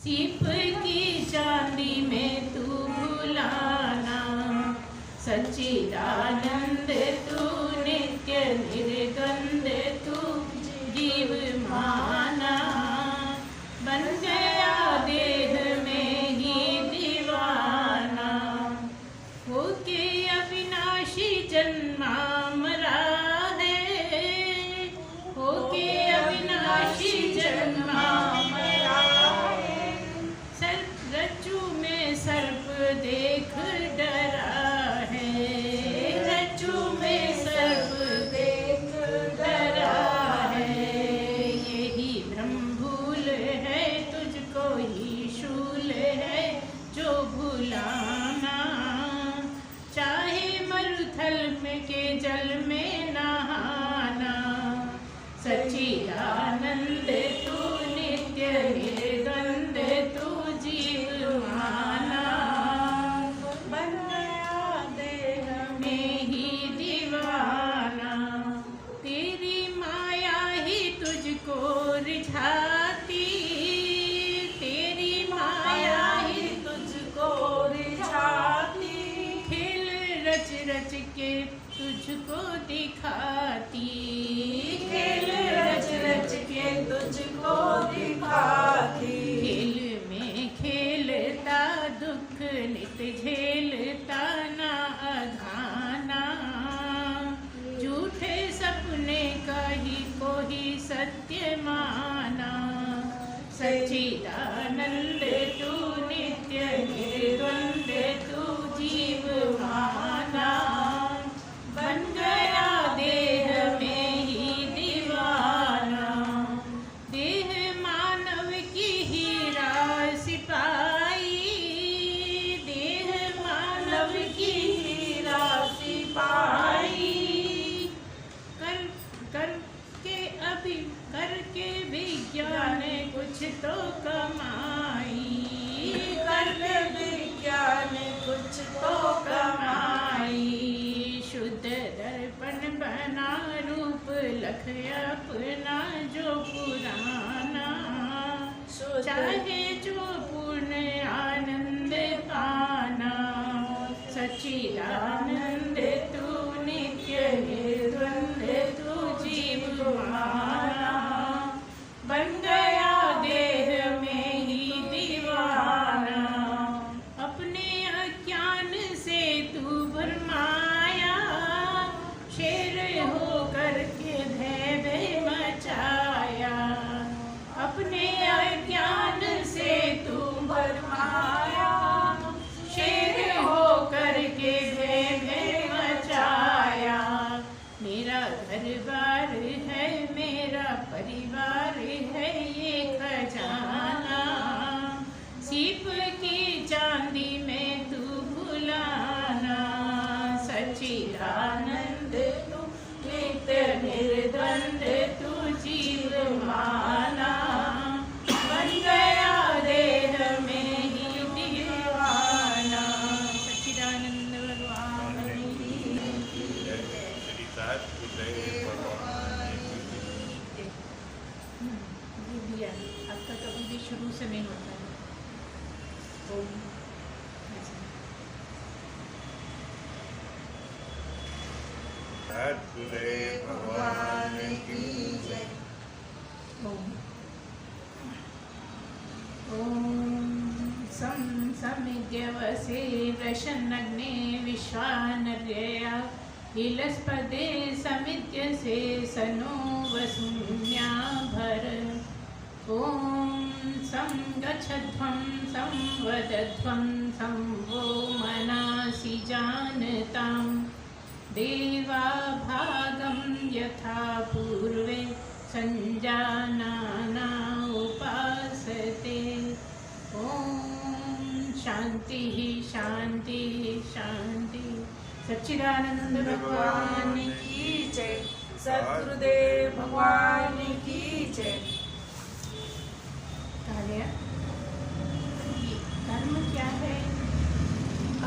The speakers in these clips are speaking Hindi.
सीप की चांदी में तू भुलाना, सच्चिदानंद तू नित्य निर्गंध तू जीव माना। बन गया देह में ही दीवाना, होके अविनाशी जन्मा मरा है, होके अविनाशी जन्मा मरा है। सर्प रज्जु में सर्प देख डरा है, रज्जु में सर्प देख डरा है। यही ब्रह्मभूल है, तुझको ही शूल है जो भुलाना। चाहे मरुथल में के जल में नहाना, सच्चिदानंद तू नित्य निर्गंध तू जीव माना। बन गया देह में ही दीवाना, तेरी माया ही तुझको रिझाती, तेरी माया ही तुझको रिझाती। खेल रच रच के तुझको दिखाती, खेल रच रच के तुझको दिखाती। खेल में खेलता दुख नित झेलता ना अघाना, झूठे सपने का ही कोई सत्य माना। सच्चिदानंद तू नित्य निर्द्वंद तू जीव माना। बन गया देह में ही दीवाना, देह मानव की हीरा सिपाही, देह मानव की हीरा सिपाही। करके विज्ञान कुछ तो कमाई, करके विज्ञान कुछ तो कमाई। शुद्ध दर्पण बना रूप लख अपना जो पुराना, चाहे जो पूर्ण आनंद पाना। सच्चिदानंद तू नित्य निर्द्वंद तू जीव माना। बन गया देह में ही दीवाना, अपने अज्ञान से तू भरमाया। शेर हो करके भय मचाया, अपने अज्ञान से तू भरमाया। शेर हो करके भय मचाया। मेरा घर बार है, मेरा परिवार है ये खजाना। सीप की चांदी में तू भुलाना, सच्चिदानंद तू नित्य निर्द्वंद तू जीव माना। बन गया देह में ही दीवाना, सच्चिदानंद भगवान की दिया। आपका कभी भी शुरू से नहीं होता है। ओम सद्गुरुदेव भगवान की जय। ओम सं समिद्यवसे वृषन्नग्ने विश्वानर्यया हिलस्पदे समिद्य से सनो वसून्या भर। ओम सं गच्छध्वं संवदध्वं सं वो मनासि जानतां। देवा भागं यथा पूर्वे संजानाना उपासते। ओम शांति शांति शांति। सच्चिदानंद भगवान की जय। सद्गुरुदेव भगवान की जय। कर्म क्या है,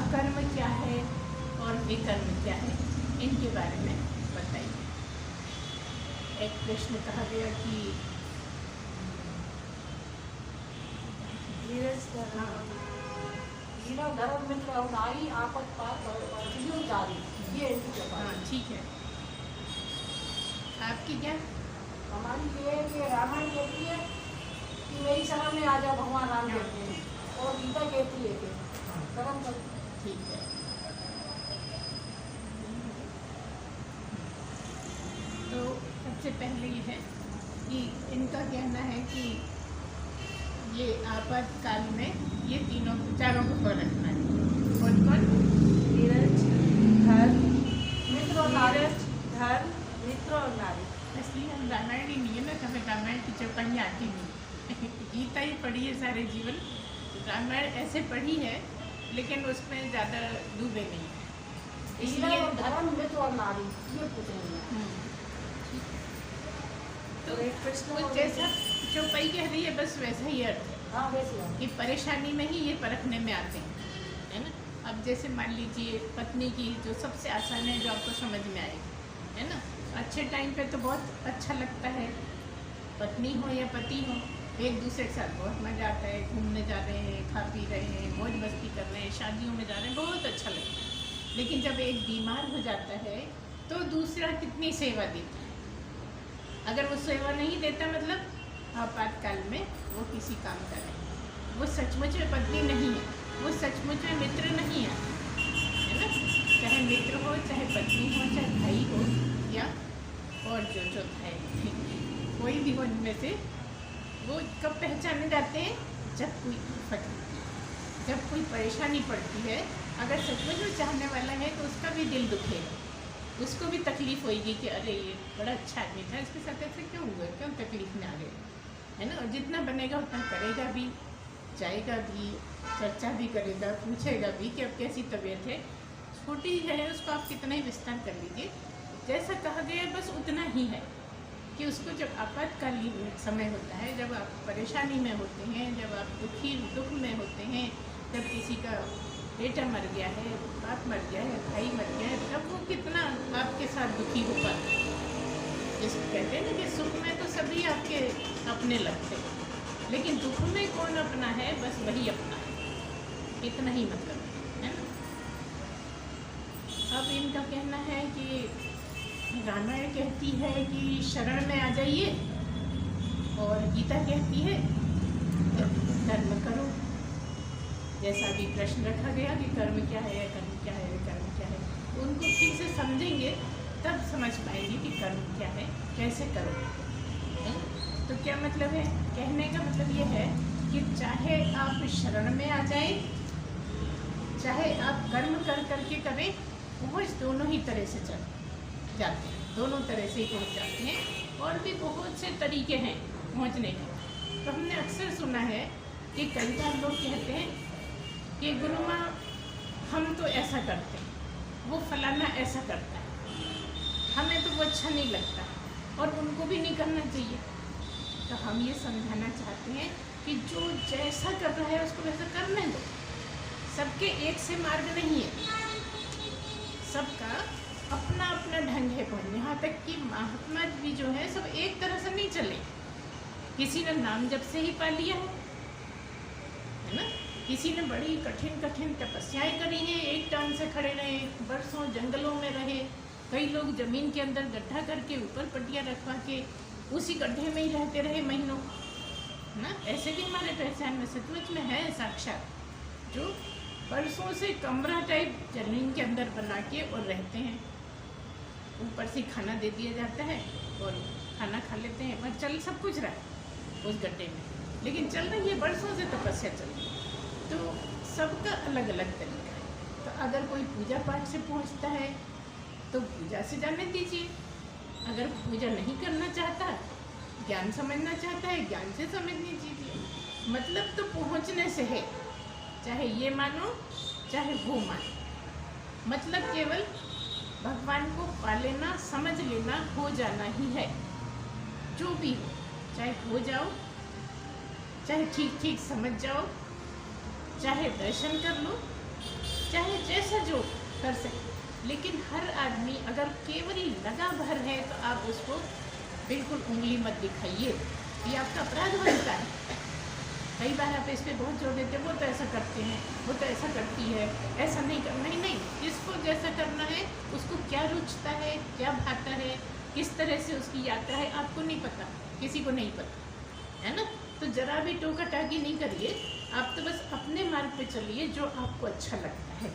अकर्म क्या है और विकर्म क्या है, इनके बारे में बताइए। एक प्रश्न कहा गया कि धीरज धर्म हाँ। तीनों धर्म मित्र और नारी आपत पार और जारी, ये इनकी कृपा हाँ है। ठीक है। आपकी क्या? हमारी ये है कि रामायण कहती है कि मेरी शरण में आ जाओ, भगवान राम कहते हैं, और गीता कहती है कि कर्म कर। ठीक है। तो सबसे पहले ये है कि इनका कहना है कि ये आपातकाल में ये तीनों चारों को रखना है। कौन कौन? धीरज धर्म मित्र और नारी, धर्म मित्र और नारी। इसलिए हम रामायण ही नहीं है ना, हमें रामायण की चौपाइयाँ आती नहीं। गीता ही पढ़ी है सारे जीवन, रामायण ऐसे पढ़ी है लेकिन उसमें ज़्यादा डूबे नहीं है, इसलिए धर्म मित्र और नारी ये पूछ रही है। तो और एक कृष्ण वो और जैसा चौपाई कह रही है बस वैसा ही अर्थ है हाँ वैसे है। कि परेशानी में ही ये परखने में आते हैं, है ना। अब जैसे मान लीजिए पत्नी की जो सबसे आसान है, जो आपको समझ में आएगी, है ना। अच्छे टाइम पे तो बहुत अच्छा लगता है, पत्नी हो या पति हो, एक दूसरे के साथ बहुत मज़ा आता है, घूमने जा रहे हैं, खा पी रहे हैं, मौज मस्ती कर रहे हैं, शादियों में जा रहे हैं, बहुत अच्छा लगता है। लेकिन जब एक बीमार हो जाता है तो दूसरा कितनी सेवा देता है। अगर वो सेवा नहीं देता मतलब आपातकाल में वो किसी काम का नहीं, वो सचमुच में पत्नी नहीं है, वो सचमुच में मित्र नहीं है, है ना। चाहे मित्र हो, चाहे पत्नी हो, चाहे भाई हो, या और जो है कोई भी हो इनमें से, वो कब पहचाने जाते हैं? जब कोई आफत होती है, जब कोई परेशानी पड़ती है। अगर सचमुच में चाहने वाला है तो उसका भी दिल दुखेगा, उसको भी तकलीफ होगी कि अरे ये बड़ा अच्छा आदमी था, इसके साथ ऐसे क्यों हुआ, क्यों तकलीफ में आ गए, है ना। और जितना बनेगा उतना करेगा भी, जाएगा भी, चर्चा भी करेगा, पूछेगा भी कि अब कैसी तबीयत है। छोटी है उसको आप कितना ही विस्तार कर लीजिए, जैसा कहा गया बस उतना ही है कि उसको जब आपातकालीन समय होता है, जब आप परेशानी में होते हैं, जब आप दुख में होते हैं, जब किसी का बेटा मर गया है, बाप मर गया है, भाई मर गया है, तब वो कितना आपके साथ दुखी हो पाता है। जिसको कहते हैं ना कि सुख में तो सभी आपके अपने लगते हैं, लेकिन दुख में कौन अपना है, बस वही अपना है, इतना ही मतलब है ना। अब इनका कहना है कि रामायण कहती है कि शरण में आ जाइए, और गीता कहती है कर्म करो। जैसा भी प्रश्न रखा गया कि कर्म क्या है, कर्म क्या है, कर्म क्या है, उनको ठीक से समझेंगे तब समझ पाएंगे कि कर्म क्या है, कैसे करो, है? तो क्या मतलब है? कहने का मतलब ये है कि चाहे आप शरण में आ जाए, चाहे आप कर्म कर करके करें, पहुँच दोनों ही तरह से जाते हैं, दोनों तरह से ही पहुँच जाते हैं। और भी बहुत से तरीके हैं पहुँचने के। तो हमने अक्सर सुना है कि कई बार लोग कहते हैं कि गुरु माँ हम तो ऐसा करते हैं, वो फलाना ऐसा करता है, हमें तो वो अच्छा नहीं लगता और उनको भी नहीं करना चाहिए। तो हम ये समझाना चाहते हैं कि जो जैसा कर रहा है उसको वैसा करने दो। सबके एक से मार्ग नहीं है, सबका अपना अपना ढंग है पढ़ने। यहाँ तक कि महात्मा भी जो है सब एक तरह से नहीं चले। किसी ने नाम जब से ही पा लिया है ना, किसी ने बड़ी कठिन कठिन तपस्याएं करी हैं, एक टांग से खड़े रहे, बरसों जंगलों में रहे। कई लोग जमीन के अंदर गड्ढा करके ऊपर पट्टियाँ रखवा के उसी गड्ढे में ही रहते रहे महीनों ना। ऐसे भी हमारे पहचान में सचमुच में है साक्षात, जो बरसों से कमरा टाइप जमीन के अंदर बना के और रहते हैं। ऊपर से खाना दे दिया जाता है और खाना खा लेते हैं, पर चल सब कुछ रहा है उस गड्ढे में, लेकिन चल रही है, बरसों से तपस्या चल रही है। तो सबका अलग अलग तरीका है। तो अगर कोई पूजा पाठ से पहुंचता है तो पूजा से जाने दीजिए, अगर पूजा नहीं करना चाहता, ज्ञान समझना चाहता है, ज्ञान से समझने दीजिए। मतलब तो पहुंचने से है, चाहे ये मानो चाहे वो मानो, मतलब केवल भगवान को पा लेना, समझ लेना, हो जाना ही है। जो भी हो, चाहे हो जाओ, चाहे ठीक ठीक समझ जाओ, चाहे दर्शन कर लो, चाहे जैसा जो कर सके। लेकिन हर आदमी अगर केवल लगा भर है तो आप उसको बिल्कुल उंगली मत दिखाइए, ये आपका अपराध बनता है। कई बार आप इस पर बहुत जोर देते हैं, वो तो ऐसा करते हैं, वो तो ऐसा करती है, ऐसा नहीं करना। नहीं नहीं, जिसको जैसा करना है, उसको क्या रुचता है, क्या भाता है, किस तरह से उसकी यात्रा है, आपको नहीं पता, किसी को नहीं पता, है ना। तो जरा भी टोका टाकी नहीं करिए, आप तो बस अपने मार्ग पे चलिए जो आपको अच्छा लगता है।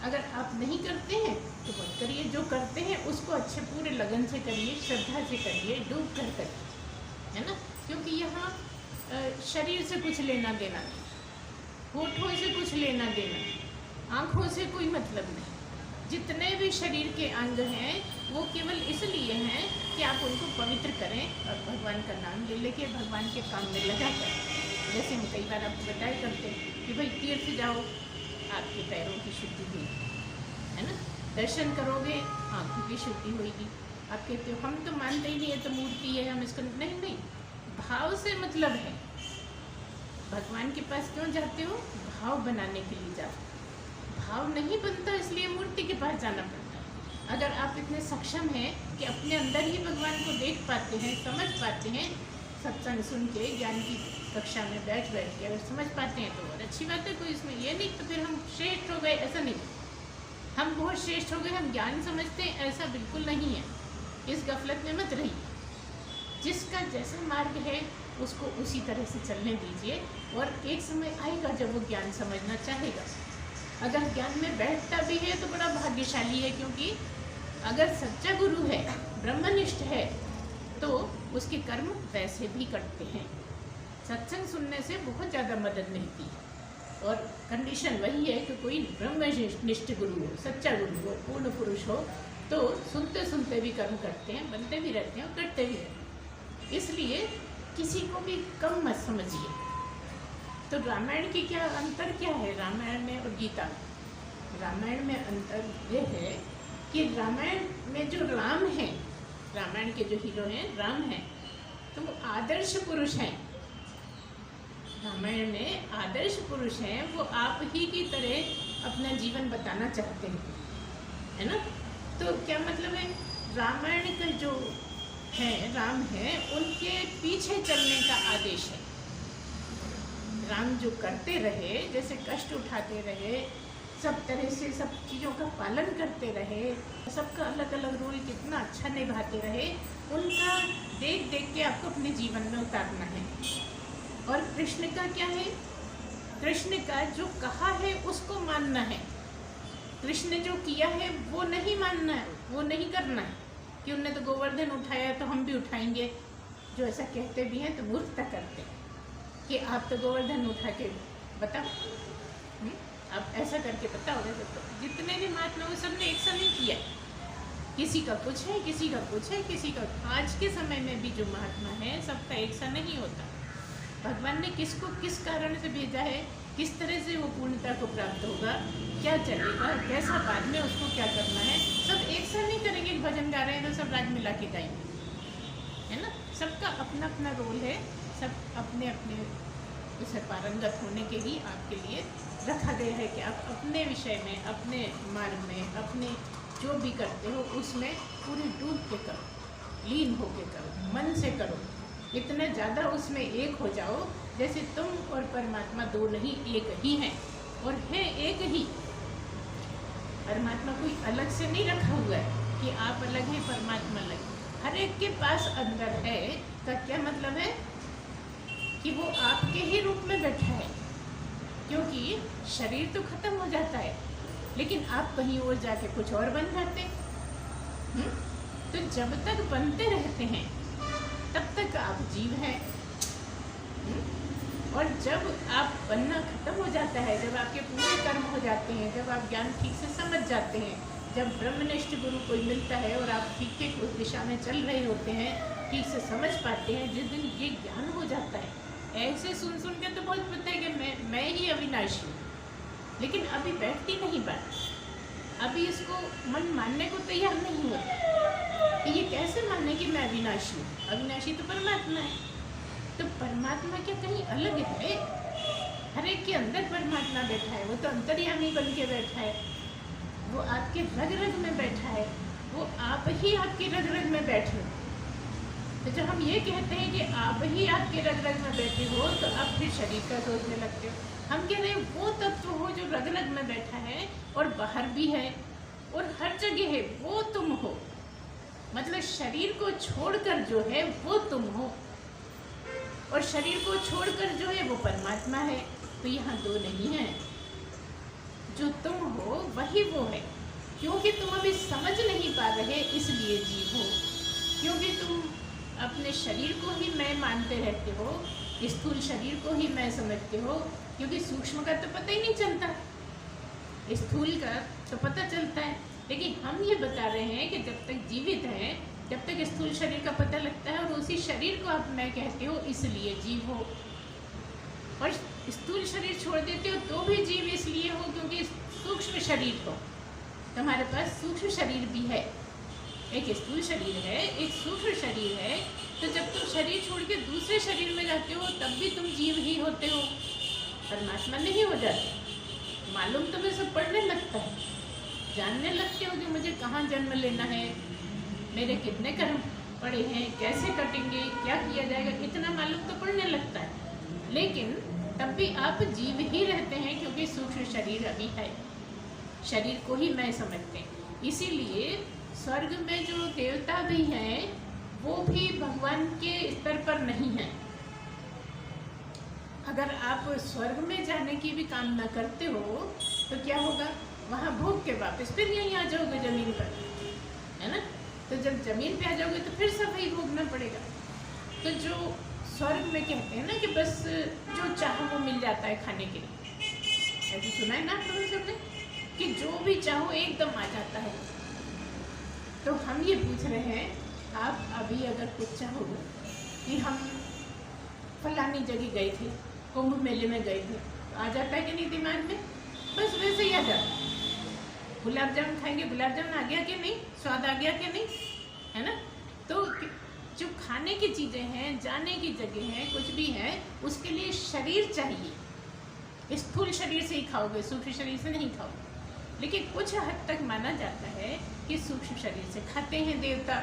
अगर आप नहीं करते हैं तो मत करिए, जो करते हैं उसको अच्छे पूरे लगन से करिए, श्रद्धा से करिए, डूब कर करिए, है ना। क्योंकि यहाँ शरीर से कुछ लेना देना नहीं, होठों से कुछ लेना देना नहीं, आँखों से कोई मतलब नहीं। जितने भी शरीर के अंग हैं वो केवल इसलिए हैं कि आप उनको पवित्र करें और भगवान का नाम ले लेके भगवान के काम में लगा कर। जैसे हम कई बार आपको बताया करते हैं कि भाई तीर्थ जाओ, आपके पैरों की शुद्धि हुई, है ना। दर्शन करोगे, आँखों की शुद्धि होगी। आप कहते हो हम तो मानते ही नहीं है, तो मूर्ति है, हम इसको नहीं नहीं, भाव से मतलब है। भगवान के पास क्यों जाते हो? भाव बनाने के लिए जाते हो। भाव नहीं बनता इसलिए मूर्ति के पास जाना पड़ता है। अगर आप इतने सक्षम हैं कि अपने अंदर ही भगवान को देख पाते हैं, समझ पाते हैं, सत्संग सुन के, ज्ञान की कक्षा में बैठ के अगर समझ पाते हैं तो और अच्छी बात है। कोई इसमें ये नहीं तो फिर हम श्रेष्ठ हो गए, ऐसा नहीं, हम बहुत श्रेष्ठ हो गए, हम ज्ञान समझते हैं, ऐसा बिल्कुल नहीं है। इस गफलत में मत रहिए। जिसका जैसा मार्ग है उसको उसी तरह से चलने दीजिए, और एक समय आएगा जब वो ज्ञान समझना चाहेगा। अगर ज्ञान में बैठता भी है तो बड़ा भाग्यशाली है, क्योंकि अगर सच्चा गुरु है, ब्रह्मनिष्ठ है, तो उसके कर्म वैसे भी कटते हैं। सत्संग सुनने से बहुत ज़्यादा मदद मिलती है, और कंडीशन वही है कि कोई ब्रह्मनिष्ठ गुरु हो, सच्चा गुरु हो, पूर्ण पुरुष हो, तो सुनते सुनते भी कर्म करते हैं, बनते भी रहते हैं और कटते भी रहते हैं। इसलिए किसी को भी कम मत समझिए। तो रामायण की क्या अंतर क्या है रामायण में और गीता में? रामायण में अंतर ये है कि रामायण में जो राम हैं, रामायण के जो हीरो हैं राम हैं, तो वो आदर्श पुरुष हैं। रामायण में आदर्श पुरुष हैं, वो आप ही की तरह अपना जीवन बताना चाहते हैं, है ना। तो क्या मतलब है, रामायण का जो है राम है, उनके पीछे चलने का आदेश है। राम जो करते रहे, जैसे कष्ट उठाते रहे, सब तरह से सब चीज़ों का पालन करते रहे, सबका अलग अलग रोल कितना अच्छा निभाते रहे, उनका देख देख के आपको अपने जीवन में उतारना है। और कृष्ण का क्या है? कृष्ण का जो कहा है उसको मानना है। कृष्ण जो किया है वो नहीं मानना है, वो नहीं करना है कि उनने तो गोवर्धन उठाया तो हम भी उठाएंगे। जो ऐसा कहते भी हैं तो मूर्खता करते हैं कि आप तो गोवर्धन उठा के बताओ, आप ऐसा करके बताओ। जैसे तो जितने भी महात्मा वो सब ने एक सा नहीं किया, किसी का कुछ है, किसी का कुछ है, किसी का। आज के समय में भी जो महात्मा है सबका एक सा नहीं होता। भगवान ने किसको किस कारण से भेजा है, किस तरह से वो पूर्णता को प्राप्त होगा, क्या चलेगा, कैसा बाद में उसको क्या करना है, सब एक साथ नहीं करेंगे। भजन गा रहे हैं तो सब राग मिला के गाएंगे, है ना। सबका अपना अपना रोल है, सब अपने अपने उसे पारंगत होने के ही आपके लिए रखा गया है कि आप अपने विषय में, अपने मार्ग में, अपने जो भी करते हो उसमें पूरी डूब के करो, लीन होके करो, मन से करो। इतने ज़्यादा उसमें एक हो जाओ जैसे तुम और परमात्मा दो नहीं, एक ही हैं, और है एक ही। परमात्मा कोई अलग से नहीं रखा हुआ है कि आप अलग हैं परमात्मा अलग। हर एक के पास अंदर है, का क्या मतलब है कि वो आपके ही रूप में बैठा है। क्योंकि शरीर तो खत्म हो जाता है, लेकिन आप कहीं और जाके कुछ और बन जाते हैं। तो जब तक बनते रहते हैं तब तक आप जीव हैं। और जब आप बनना खत्म हो जाता है, जब आपके पूरे कर्म हो जाते हैं, जब आप ज्ञान ठीक से समझ जाते हैं, जब ब्रह्मनिष्ठ गुरु कोई मिलता है और आप ठीक ठीक उस दिशा में चल रहे होते हैं, ठीक से समझ पाते हैं, जिस दिन ये ज्ञान हो जाता है, ऐसे सुन सुन के तो बहुत पता है कि मैं ही अविनाशी हूँ, लेकिन अभी बैठती नहीं बात। अभी इसको मन मानने को तैयार नहीं होता कि ये कैसे मानने कि मैं अविनाशी हूँ। अविनाशी तो परमात्मा है, तो परमात्मा क्या कहीं अलग है? हर एक के अंदर परमात्मा बैठा है, वो तो अंतर्यामी बन के बैठा है, वो आपके रग रग में बैठा है, वो आप ही आपके रग रग में बैठे। तो जब हम ये कहते हैं कि आप ही आपके रग रग में बैठे हो, तो आप फिर शरीर का सोचने लगते हो। हम कह रहे हैं वो तत्व हो जो रग रग में बैठा है और बाहर भी है और हर जगह है, वो तुम हो। मतलब शरीर को छोड़कर जो है वो तुम हो, और शरीर को छोड़कर जो है वो परमात्मा है। तो यहाँ दो नहीं है, जो तुम हो वही वो है। क्योंकि तुम अभी समझ नहीं पा रहे इसलिए जीव हो, क्योंकि तुम अपने शरीर को ही मैं मानते रहते हो, स्थूल शरीर को ही मैं समझते हो। क्योंकि सूक्ष्म का तो पता ही नहीं चलता, स्थूल का तो पता चलता है। लेकिन हम ये बता रहे हैं कि जब तक जीवित हैं जब तक स्थूल शरीर का पता लगता है, और उसी शरीर को आप मैं कहते हो इसलिए जीव हो। और स्थूल शरीर छोड़ देते हो तो भी जीव इसलिए हो क्योंकि सूक्ष्म शरीर हो। तुम्हारे पास सूक्ष्म शरीर भी है, एक स्थूल शरीर है, एक सूक्ष्म शरीर है। तो जब तुम शरीर छोड़ के दूसरे शरीर में जाते हो तब भी तुम जीव ही होते हो, परमात्मा नहीं हो जाते। मालूम तुम्हें सब पढ़ने लगता है, जानने लगते हो कि मुझे कहाँ जन्म लेना है, मेरे कितने कर्म पड़े हैं, कैसे कटेंगे, क्या किया जाएगा, इतना मालूम तो पड़ने लगता है। लेकिन तब भी आप जीव ही रहते हैं क्योंकि सूक्ष्म शरीर अभी है, शरीर को ही मैं समझते हैं। इसीलिए स्वर्ग में जो देवता भी हैं वो भी भगवान के स्तर पर नहीं हैं। अगर आप स्वर्ग में जाने की भी कामना करते हो तो क्या होगा, वहाँ भोग के वापस फिर यहीं आ जाओगे जमीन पर, है ना। तो जब जमीन पे आ जाओगे तो फिर सब वही भोगना पड़ेगा। तो जो स्वर्ग में कहते हैं ना कि बस जो चाहो वो मिल जाता है खाने के लिए, ऐसे सुना है ना आप लोगों सबने कि जो भी चाहो एकदम आ जाता है। तो हम ये पूछ रहे हैं, आप अभी अगर कुछ चाहो कि हम फलानी जगह गए थे, कुंभ मेले में गए थे, तो आ जाता है कि नहीं दिमाग में, बस वैसे ही आ जाता है। गुलाब जामुन खाएंगे, गुलाब जामुन आ गया कि नहीं, स्वाद आ गया कि नहीं, है ना। तो जो खाने की चीज़ें हैं, जाने की जगह हैं, कुछ भी है, उसके लिए शरीर चाहिए। स्थूल शरीर से ही खाओगे, सूक्ष्म शरीर से नहीं खाओगे। लेकिन कुछ हद तक माना जाता है कि सूक्ष्म शरीर से खाते हैं देवता,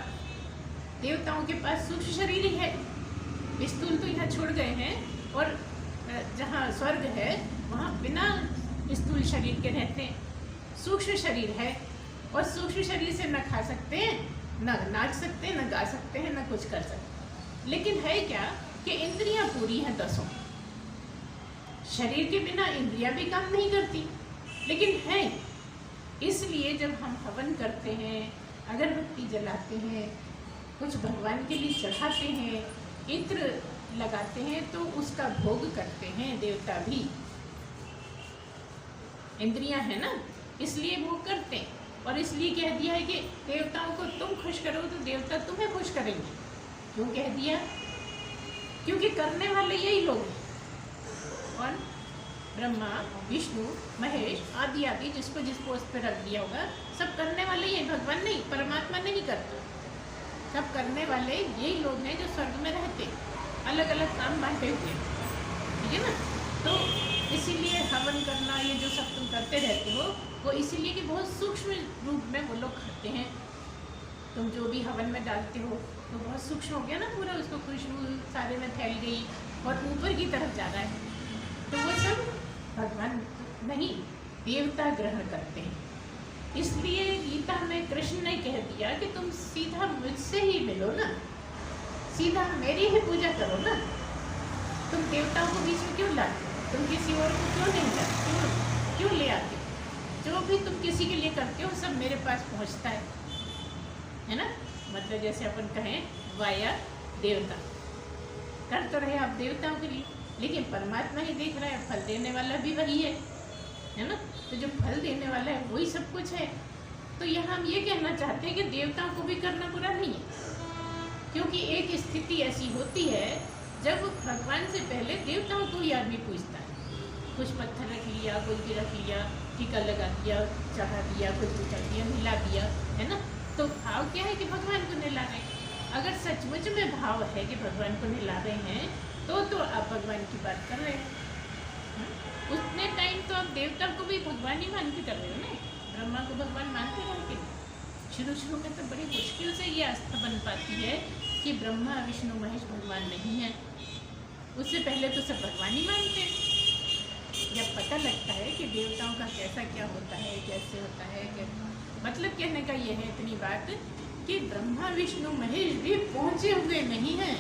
देवताओं के पास सूक्ष्म शरीर ही है। स्थूल तो यहाँ छोड़ गए हैं, और जहाँ स्वर्ग है वहाँ बिना स्थूल शरीर के रहते हैं, सूक्ष्म शरीर है। और सूक्ष्म शरीर से न खा सकते हैं, न नाच सकते हैं, न गा सकते हैं, न कुछ कर सकते। लेकिन है क्या कि इंद्रियां पूरी हैं 10। शरीर के बिना इंद्रियां भी काम नहीं करती, लेकिन है। इसलिए जब हम हवन करते हैं, अगरबत्ती जलाते हैं, कुछ भगवान के लिए चढ़ाते हैं, इत्र लगाते हैं, तो उसका भोग करते हैं देवता भी। इंद्रियां है ना, इसलिए भोग करते हैं। और इसलिए कह दिया है कि देवताओं को तुम खुश करो तो देवता तुम्हें खुश करेंगे। क्यों कह दिया, क्योंकि करने वाले यही लोग हैं। और ब्रह्मा, विष्णु, महेश आदि आदि जिसको जिस पोस्ट पे रख दिया होगा, सब करने वाले ही हैं, भगवान नहीं, परमात्मा नहीं करता। सब करने वाले यही लोग हैं जो स्वर्ग में रहते, अलग अलग काम बांटे हुए, ठीक है ना। तो इसीलिए हवन करना, ये जो सब तुम करते रहते हो, वो इसीलिए कि बहुत सूक्ष्म रूप में वो लोग खाते हैं। तुम जो भी हवन में डालते हो तो बहुत सूक्ष्म हो गया ना पूरा, उसको खुशबू सारे में फैल गई और ऊपर की तरफ जा रहा है। तो वो सब भगवान नहीं, देवता ग्रहण करते हैं। इसलिए गीता में कृष्ण ने कह दिया कि तुम सीधा मुझसे ही मिलो ना, सीधा मेरी ही पूजा करो ना। तुम देवताओं को बीच में क्यों लाते हो, तुम किसी और को क्यों नहीं लाते, क्यों ले आते हो। जो भी तुम किसी के लिए करते हो सब मेरे पास पहुंचता है ना। मतलब जैसे अपन कहें वाया देवता, कर तो रहे आप देवताओं के लिए, लेकिन परमात्मा ही देख रहा है, फल देने वाला भी वही है ना। तो जो फल देने वाला है वही सब कुछ है। तो यहाँ हम ये कहना चाहते हैं कि देवताओं को भी करना बुरा नहीं है, क्योंकि एक स्थिति ऐसी होती है जब भगवान से पहले देवताओं को ही आदमी पूछता है। कुछ पत्थर रख लिया, कुछ भी रख लिया, टीका लगा दिया, चढ़ा दिया, कुछ भी कर दिया, मिला दिया, है ना। तो भाव क्या है कि भगवान को नहला रहे हैं। अगर सचमुच में भाव है कि भगवान को नहला रहे हैं तो आप भगवान की बात कर रहे हैं। उतने टाइम तो आप देवता को भी भगवान ही मान के कर रहे हो ना, ब्रह्मा को भगवान मानते रहे कि शुरू में तो बड़ी मुश्किल से ये आस्था बन पाती है कि ब्रह्मा विष्णु महेश भगवान नहीं है, उससे पहले तो सब भगवान ही मानते हैं। जब पता लगता है कि देवताओं का कैसा क्या होता है, कैसे होता है, मतलब कहने का ये है इतनी बात कि ब्रह्मा विष्णु महेश भी पहुँचे हुए नहीं हैं।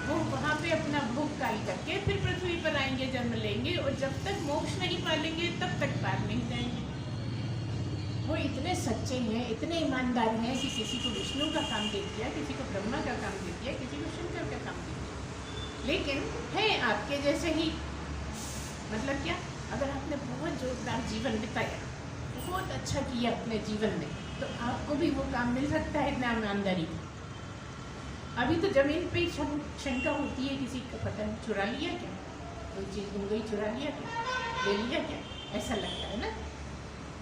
वो वहाँ पे अपना भोग काल करके फिर पृथ्वी पर आएंगे, जन्म लेंगे, और जब तक मोक्ष नहीं पालेंगे तब तक पार नहीं जाएंगे। वो इतने सच्चे हैं, इतने ईमानदार हैं कि किसी को विष्णु का काम दे दिया, किसी को ब्रह्मा का काम दे दिया, किसी को शंकर का काम दे दिया, लेकिन है आपके जैसे ही। मतलब क्या, अगर आपने बहुत जोरदार जीवन बिताया, बहुत अच्छा किया अपने जीवन में, तो आपको भी वो काम मिल सकता है इतना ईमानदारी। अभी तो जमीन पे शंका होती है, किसी का पता नहीं चुरा लिया क्या, कोई चीज़ गुम गई, चुरा लिया क्या, ले लिया क्या, ऐसा लगता है ना।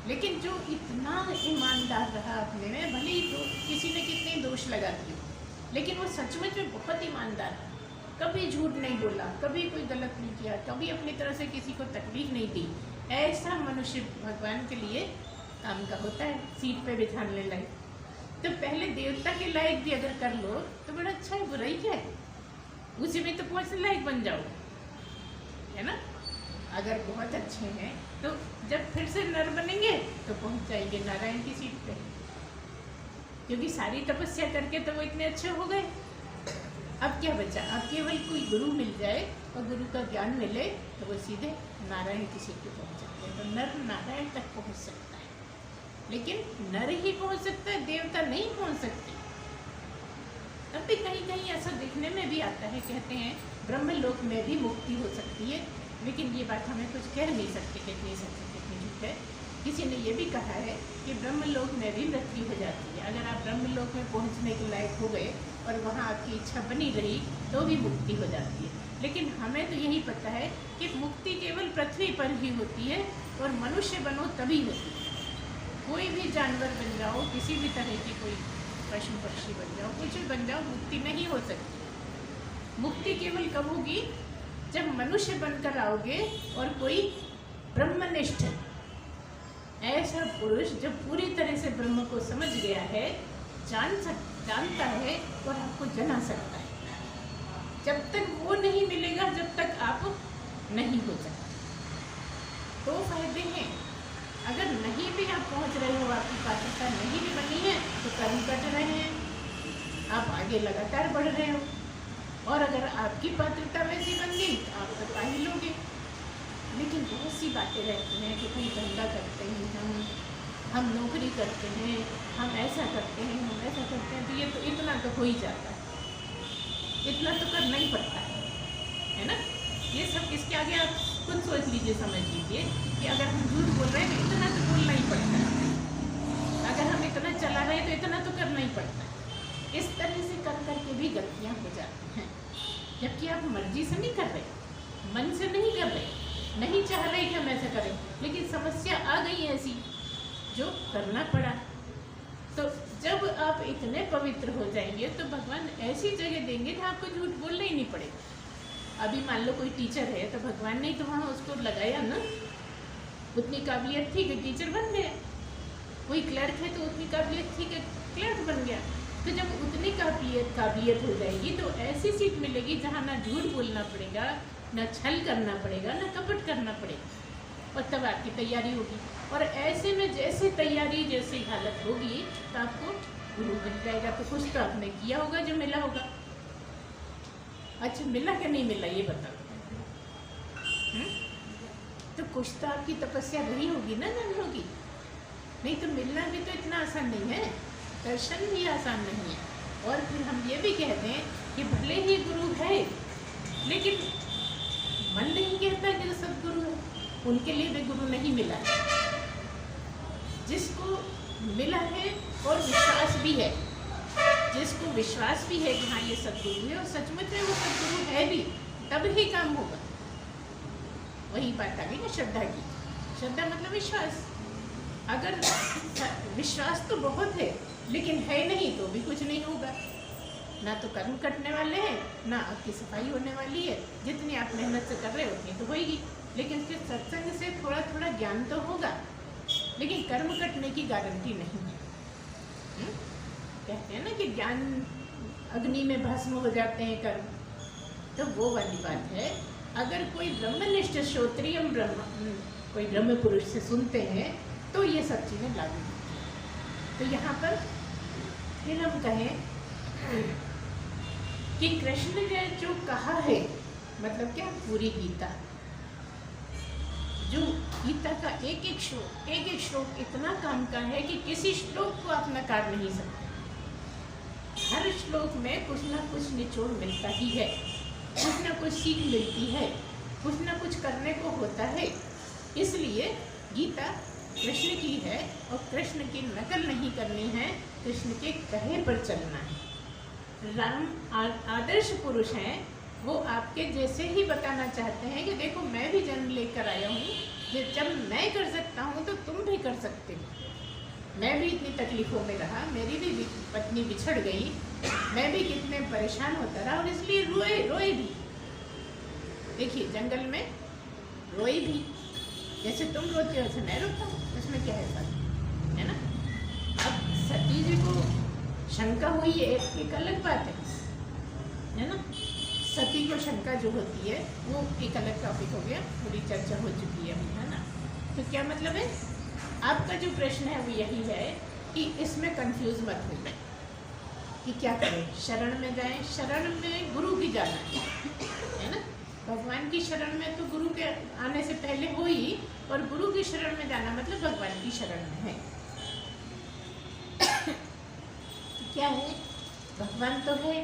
लेकिन जो इतना ईमानदार रहा अपने में, भले ही तो किसी ने कितने दोष लगा दिए, लेकिन वो सचमुच में बहुत ईमानदार है। कभी झूठ नहीं बोला, कभी कोई गलत नहीं किया, कभी अपनी तरह से किसी को तकलीफ नहीं दी। ऐसा मनुष्य भगवान के लिए काम का होता है, सीट पे बिठाने लायक। तो पहले देवता के लायक भी अगर कर लो तो बड़ा अच्छा है, बुराई क्या है, उसी में तो पहुँचने लायक बन जाओ, है ना। अगर बहुत अच्छे हैं तो जब फिर से नर बनेंगे तो पहुँच जाएंगे नारायण की सीट पे, क्योंकि सारी तपस्या करके तो वो इतने अच्छे हो गए। अब क्या बचा, अब केवल कोई गुरु मिल जाए और गुरु का ज्ञान मिले तो वो सीधे नारायण की सीट पे पहुँच सकते हैं। तो नर नारायण तक पहुँच सकता है, लेकिन नर ही पहुँच सकता है, देवता नहीं पहुँच सकते। तब भी कहीं कहीं ऐसा देखने में भी आता है, कहते हैं ब्रह्मलोक में भी मुक्ति हो सकती है, लेकिन ये बात हमें कुछ कह नहीं सकते कितनी सच्ची कितनी झूठ है। किसी ने ये भी कहा है कि ब्रह्मलोक में भी मृत्यु हो जाती है। अगर आप ब्रह्मलोक में पहुंचने के लायक हो गए और वहाँ आपकी इच्छा बनी रही तो भी मुक्ति हो जाती है। लेकिन हमें तो यही पता है कि मुक्ति केवल पृथ्वी पर ही होती है, और मनुष्य बनो तभी होती है। कोई भी जानवर बन जाओ, किसी भी तरह की कोई पशु पक्षी बन जाओ, कुछ भी बन जाओ, मुक्ति नहीं हो सकती। मुक्ति केवल कब होगी, जब मनुष्य बनकर आओगे और कोई ब्रह्मनिष्ठ ऐसा पुरुष जो पूरी तरह से ब्रह्म को समझ गया है, जानता है और आपको जना सकता है। जब तक वो नहीं मिलेगा, जब तक आप नहीं हो सकते। तो फायदे हैं, अगर नहीं भी आप पहुंच रहे हो, आपकी पात्रता नहीं भी बनी है, तो कर्म कट रहे हैं, आप आगे लगातार बढ़ रहे हो। और अगर आपकी पात्रता वैसी बन गई तो आप तो पा ही लोगे। लेकिन बहुत सी बातें रहती हैं कि भाई धंधा करते हैं, हम नौकरी करते हैं, हम ऐसा करते हैं, हम ऐसा करते हैं, तो ये तो इतना तो हो ही जाता है, इतना तो करना ही पड़ता है ना। ये सब किसके आगे आप खुद सोच लीजिए, समझ लीजिए कि अगर हम झूठ बोल रहे हैं तो इतना तो बोलना ही पड़ता है, अगर हम इतना चला रहे हैं तो इतना तो करना ही पड़ता है। इस तरह से कर करके भी गलतियाँ हो जाती हैं, जबकि आप मर्जी से नहीं कर रहे, मन से नहीं कर रहे, नहीं चाह रहे कि हम ऐसा करें, लेकिन समस्या आ गई ऐसी जो करना पड़ा। तो जब आप इतने पवित्र हो जाएंगे तो भगवान ऐसी जगह देंगे कि आपको झूठ बोलना ही नहीं पड़ेगा। अभी मान लो कोई टीचर है तो भगवान ने तो वहाँ उसको लगाया ना, उतनी काबिलियत थी कि टीचर बन गया। कोई क्लर्क है तो उतनी काबिलियत थी कि क्लर्क बन गया। तो जब उतनी काबिलियत हो जाएगी तो ऐसी सीट मिलेगी जहाँ ना झूठ बोलना पड़ेगा, ना छल करना पड़ेगा, ना कपट करना पड़ेगा, और तब आपकी तैयारी होगी। और ऐसे में जैसे तैयारी जैसी हालत होगी तो आपको गुरु मिल जाएगा। तो कुछ तो आपने किया होगा जो मिला होगा। अच्छा, मिला कि नहीं मिला ये बताओ। तो कुछ तो आपकी तपस्या रही होगी ना, नहीं होगी? नहीं तो मिलना भी तो इतना आसान नहीं है, दर्शन भी आसान नहीं है। और फिर हम ये भी कहते हैं कि भले ही गुरु है, लेकिन मन नहीं कहता कि जो सदगुरु है, उनके लिए भी गुरु नहीं मिला है। जिसको मिला है और विश्वास भी है, जिसको विश्वास भी है कि हाँ ये सदगुरु है और सचमुच में वो सदगुरु है भी, तब ही काम होगा। वही बात आ गई ना श्रद्धा की। श्रद्धा मतलब विश्वास। अगर विश्वास तो बहुत है लेकिन है नहीं तो भी कुछ नहीं होगा। ना तो कर्म कटने वाले हैं, ना आपकी सफाई होने वाली है। जितनी आप मेहनत से कर रहे हो उतनी तो होगी, लेकिन फिर सत्संग से थोड़ा थोड़ा ज्ञान तो होगा, लेकिन कर्म कटने की गारंटी नहीं है। कहते हैं ना कि ज्ञान अग्नि में भस्म हो जाते हैं कर्म। तो वो वाली बात है। अगर कोई ब्रह्मनिष्ठ श्रोत्रिय कोई ब्रह्म पुरुष से सुनते हैं तो ये सब चीज़ें लागू होती हैं। तो यहाँ पर फिर हम कहें कि कृष्ण ने जो कहा है, मतलब क्या, पूरी गीता, जो गीता का एक एक श्लोक इतना काम का है कि किसी श्लोक को आप नकार नहीं सकते। हर श्लोक में कुछ ना कुछ निचोड़ मिलता ही है, कुछ ना कुछ सीख मिलती है, कुछ ना कुछ करने को होता है। इसलिए गीता कृष्ण की है और कृष्ण की नकल नहीं करनी है, कृष्ण के कहे पर चलना है। राम आदर्श पुरुष हैं, वो आपके जैसे ही बताना चाहते हैं कि देखो मैं भी जन्म लेकर आया हूँ, जब मैं कर सकता हूँ तो तुम भी कर सकते हो। मैं भी इतनी तकलीफ़ों में रहा, मेरी भी पत्नी बिछड़ गई, मैं भी कितने परेशान होता रहा और इसलिए रोए भी। देखिए जंगल में रोए भी, जैसे तुम रोते हो वैसे मैं रोता हूँ, इसमें क्या है बात, है ना। अब सती जी को शंका हुई है, एक अलग बात है ना। सती को शंका जो होती है वो एक अलग टॉपिक हो गया, पूरी चर्चा हो चुकी है अभी, है ना। तो क्या मतलब है, आपका जो प्रश्न है वो यही है कि इसमें कंफ्यूज मत हो जाए कि क्या करें, शरण में जाएं। शरण में गुरु की जाना है ना। भगवान की शरण में तो गुरु के आने से पहले हो ही, और गुरु की शरण में जाना मतलब भगवान की शरण में है। तो क्या है, भगवान तो है,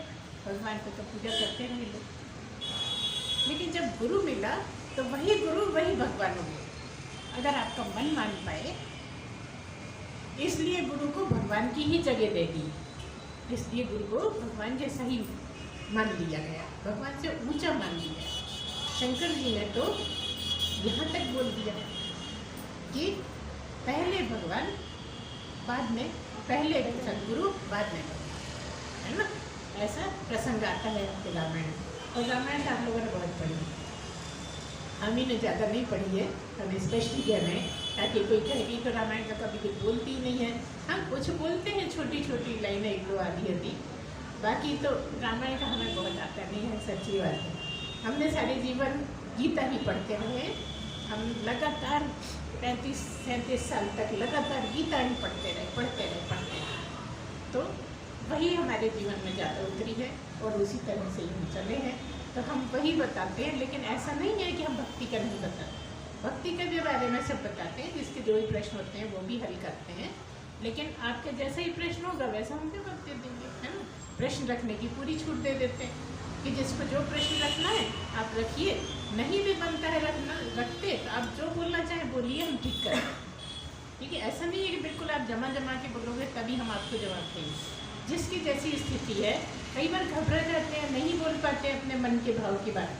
भगवान को तो पूजा करते रहे लोग, लेकिन जब गुरु मिला तो वही गुरु वही भगवान हो गए, अगर आपका मन मान पाए। इसलिए गुरु को भगवान की ही जगह दे दी, इसलिए गुरु को भगवान जैसा ही मान लिया गया, भगवान से ऊंचा मान लिया। शंकर जी ने तो यहाँ तक बोल दिया कि पहले भगवान, बाद में, पहले सदगुरु, बाद में भगवान, है ना। ऐसा प्रसंग आता है आपके रामायण, और रामायण आप लोगों ने बहुत पढ़ी, हम ही ने ज़्यादा नहीं पढ़ी है, हम स्पेशली कह रहे हैं ताकि कोई कहे कि तो रामायण का कभी कुछ बोलती ही नहीं है। हाँ कुछ बोलते हैं, छोटी छोटी लाइनें एक दो आधी आधी, बाकी तो रामायण का हमें बहुत आता नहीं है, सच्ची बात है। हमने सारे जीवन गीता ही पढ़ते रहे, हम लगातार 35-37 साल तक लगातार गीता ही पढ़ते रहे। तो वही हमारे जीवन में ज़्यादा उतरी है और उसी तरह से ही हम चले हैं, तो हम वही बताते हैं। लेकिन ऐसा नहीं है कि हम भक्ति का नहीं बताते, भक्ति के भी बारे में सब बताते हैं, जिसके जो भी प्रश्न होते हैं वो भी हल करते हैं। लेकिन आपके जैसा ही प्रश्न होगा वैसा हम जवाब दे देंगे, है ना। प्रश्न रखने की पूरी छूट दे देते हैं कि जिसको जो प्रश्न रखना है आप रखिए, नहीं भी बनता है रखते तो आप जो बोलना चाहें बोलिए, हम ठीक करें। ठीक है, ऐसा नहीं है कि बिल्कुल आप जमा के बोलोगे तभी हम आपको जवाब देंगे। जिसकी जैसी स्थिति है, कई बार घबरा जाते हैं, नहीं बोल पाते अपने मन के भाव की बात,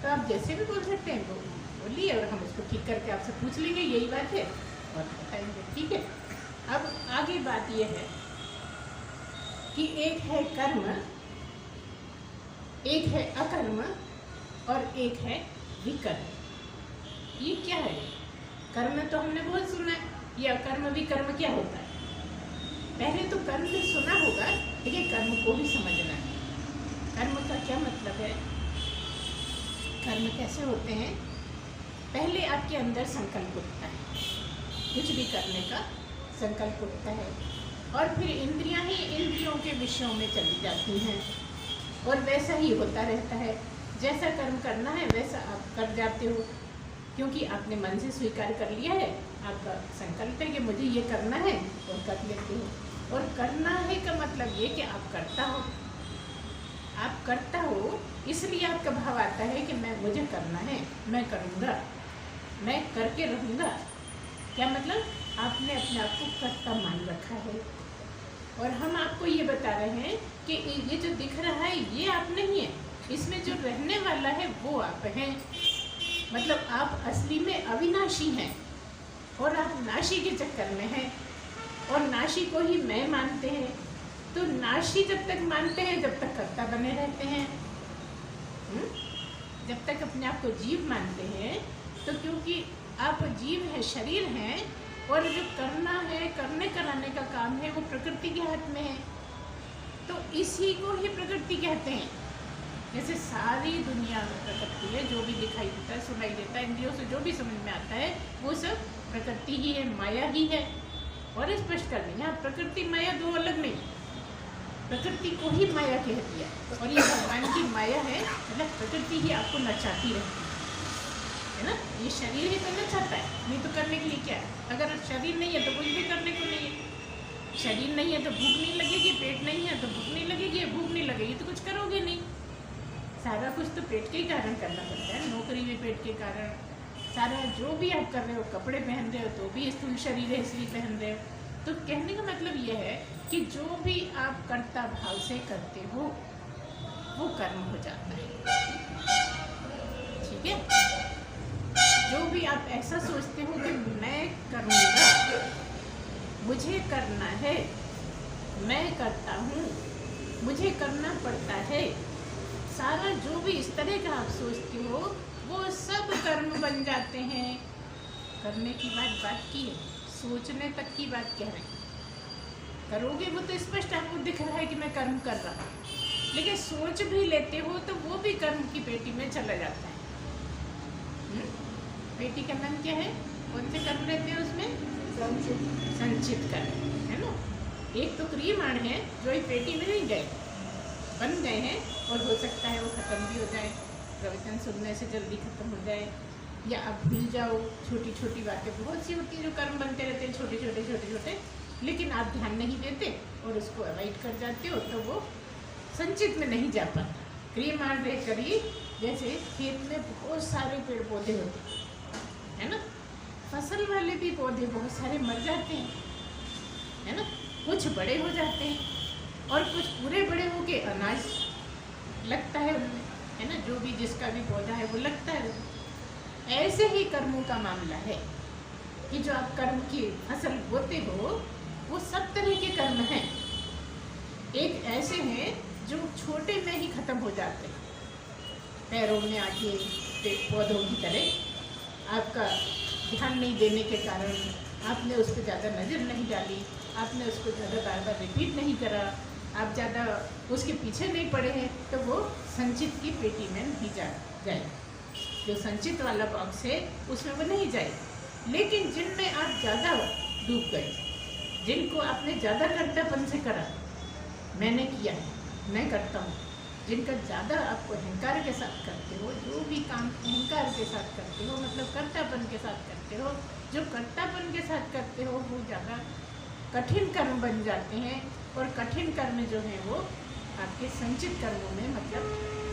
तो आप जैसे भी बोल सकते हैं वो बोलिए और हम उसको ठीक करके आपसे पूछ लेंगे, यही बात है, और बताएंगे। ठीक है, अब आगे बात यह है कि एक है कर्म, एक है अकर्म और एक है विकर्म। ये क्या है? कर्म तो हमने बहुत सुना है, ये अकर्म विकर्म क्या होता है? पहले तो कर्म भी सुना होगा, लेकिन कर्म को भी समझना है। कर्म का क्या मतलब है, कर्म कैसे होते हैं? पहले आपके अंदर संकल्प उठता है, कुछ भी करने का संकल्प उठता है, और फिर इंद्रियां ही इंद्रियों के विषयों में चली जाती हैं, और वैसा ही होता रहता है। जैसा कर्म करना है वैसा आप कर जाते हो, क्योंकि आपने मन से स्वीकार कर लिया है, आपका संकल्प है कि मुझे ये करना है और कर लेते हो। और करना है का मतलब ये कि आप करता हो, आप करता हो, इसलिए आपका भाव आता है कि मुझे करना है, मैं करूँगा, मैं करके रहूँगा। क्या मतलब? आपने अपने आप को कर्ता मान रखा है, और हम आपको ये बता रहे हैं कि ये जो दिख रहा है ये आप नहीं है, इसमें जो रहने वाला है वो आप हैं। मतलब आप असली में अविनाशी हैं और आप नाशी के चक्कर में हैं, और नाशी को ही मैं मानते हैं। तो नाशी जब तक मानते हैं जब तक कर्ता बने रहते हैं। जब तक अपने आप को जीव मानते हैं तो क्योंकि आप जीव हैं, शरीर हैं, और जो करना है, करने कराने का काम है वो प्रकृति के हाथ में है। तो इसी को ही प्रकृति कहते हैं। जैसे सारी दुनिया में प्रकृति है, जो भी दिखाई देता है, सुनाई देता है, इंद्रियों से जो भी समझ में आता है वो सब प्रकृति ही है, माया ही है। और स्पष्ट कर लें, यहाँ प्रकृति माया दो अलग नहीं, प्रकृति को ही माया कह दिया। और ये भगवान की माया है, मतलब प्रकृति ही आपको नचाती रहती है ना। ये शरीर ही तो नचाता है, नहीं तो करने के लिए क्या है? अगर शरीर नहीं है तो कुछ भी करने को नहीं है। शरीर नहीं है तो भूख नहीं लगेगी, पेट नहीं है तो भूख नहीं लगेगी, भूख नहीं लगेगी तो कुछ करोगे नहीं। सारा कुछ तो पेट के ही कारण करना पड़ता है, नौकरी भी पेट के कारण, सारा जो भी आप कर रहे हो, कपड़े पहन रहे हो तो भी स्थूल शरीर है इसलिए पहन रहे हो। तो कहने का मतलब यह है कि जो भी आप कर्ता भाव से करते हो वो कर्म हो जाता है, ठीक है। जो भी आप ऐसा सोचते हो कि मैं करूँगा, मुझे करना है, मैं करता हूँ, मुझे करना पड़ता है, सारा जो भी इस तरह का आप सोचते हो वो सब कर्म बन जाते हैं। करने की बात की है, सोचने तक की बात कह रहे हैं। करोगे वो तो स्पष्ट आपको दिख रहा है कि मैं कर्म कर रहा हूँ, लेकिन सोच भी लेते हो तो वो भी कर्म की पेटी में चला जाता है। पेटी का नाम क्या है? कौन से कर्म रहते हैं उसमें? संचित कर्म, है ना। एक तो क्रियमाण है जो एक पेटी में नहीं गए, बन गए हैं, और हो सकता है वो ख़त्म भी हो जाए, प्रवचन सुनने से जल्दी ख़त्म हो जाए, या आप भूल जाओ। छोटी छोटी बातें बहुत सी होती है जो कर्म बनते रहते हैं, छोटे छोटे, लेकिन आप ध्यान नहीं देते और उसको अवॉइड कर जाते हो तो वो संचित में नहीं जा पाता। क्रियमाण रह कर ही, जैसे खेत में बहुत सारे पेड़ पौधे होते है ना, फसल वाले भी पौधे बहुत सारे मर जाते हैं, है ना। कुछ बड़े हो जाते हैं और कुछ पूरे बड़े होके अनाज लगता है उनमें, है ना। जो भी जिसका भी पौधा है वो लगता है। ऐसे ही कर्मों का मामला है कि जो आप कर्म की फसल बोते हो वो सब तरह के कर्म हैं। एक ऐसे हैं जो छोटे में ही खत्म हो जाते हैं, पैरों में आके पौधों की तरह। आपका ध्यान नहीं देने के कारण, आपने उस पर ज़्यादा नज़र नहीं डाली, आपने उसको ज़्यादा बार बार रिपीट नहीं करा, आप ज़्यादा उसके पीछे नहीं पड़े हैं, तो वो संचित की पेटी में नहीं जाए। जो संचित वाला बॉक्स है उसमें वो नहीं जाए। लेकिन जिनमें आप ज़्यादा डूब गए, जिनको आपने ज़्यादा कर्तापन से करा, मैंने किया है, मैं करता हूँ, जिनका ज़्यादा आपको अहंकार के साथ करते हो, जो भी काम अहंकार के साथ करते हो, मतलब कर्तापन के साथ करते हो, जो कर्तापन के साथ करते हो वो ज़्यादा कठिन कर्म बन जाते हैं। और कठिन कर्म जो हैं वो आपके संचित कर्मों में, मतलब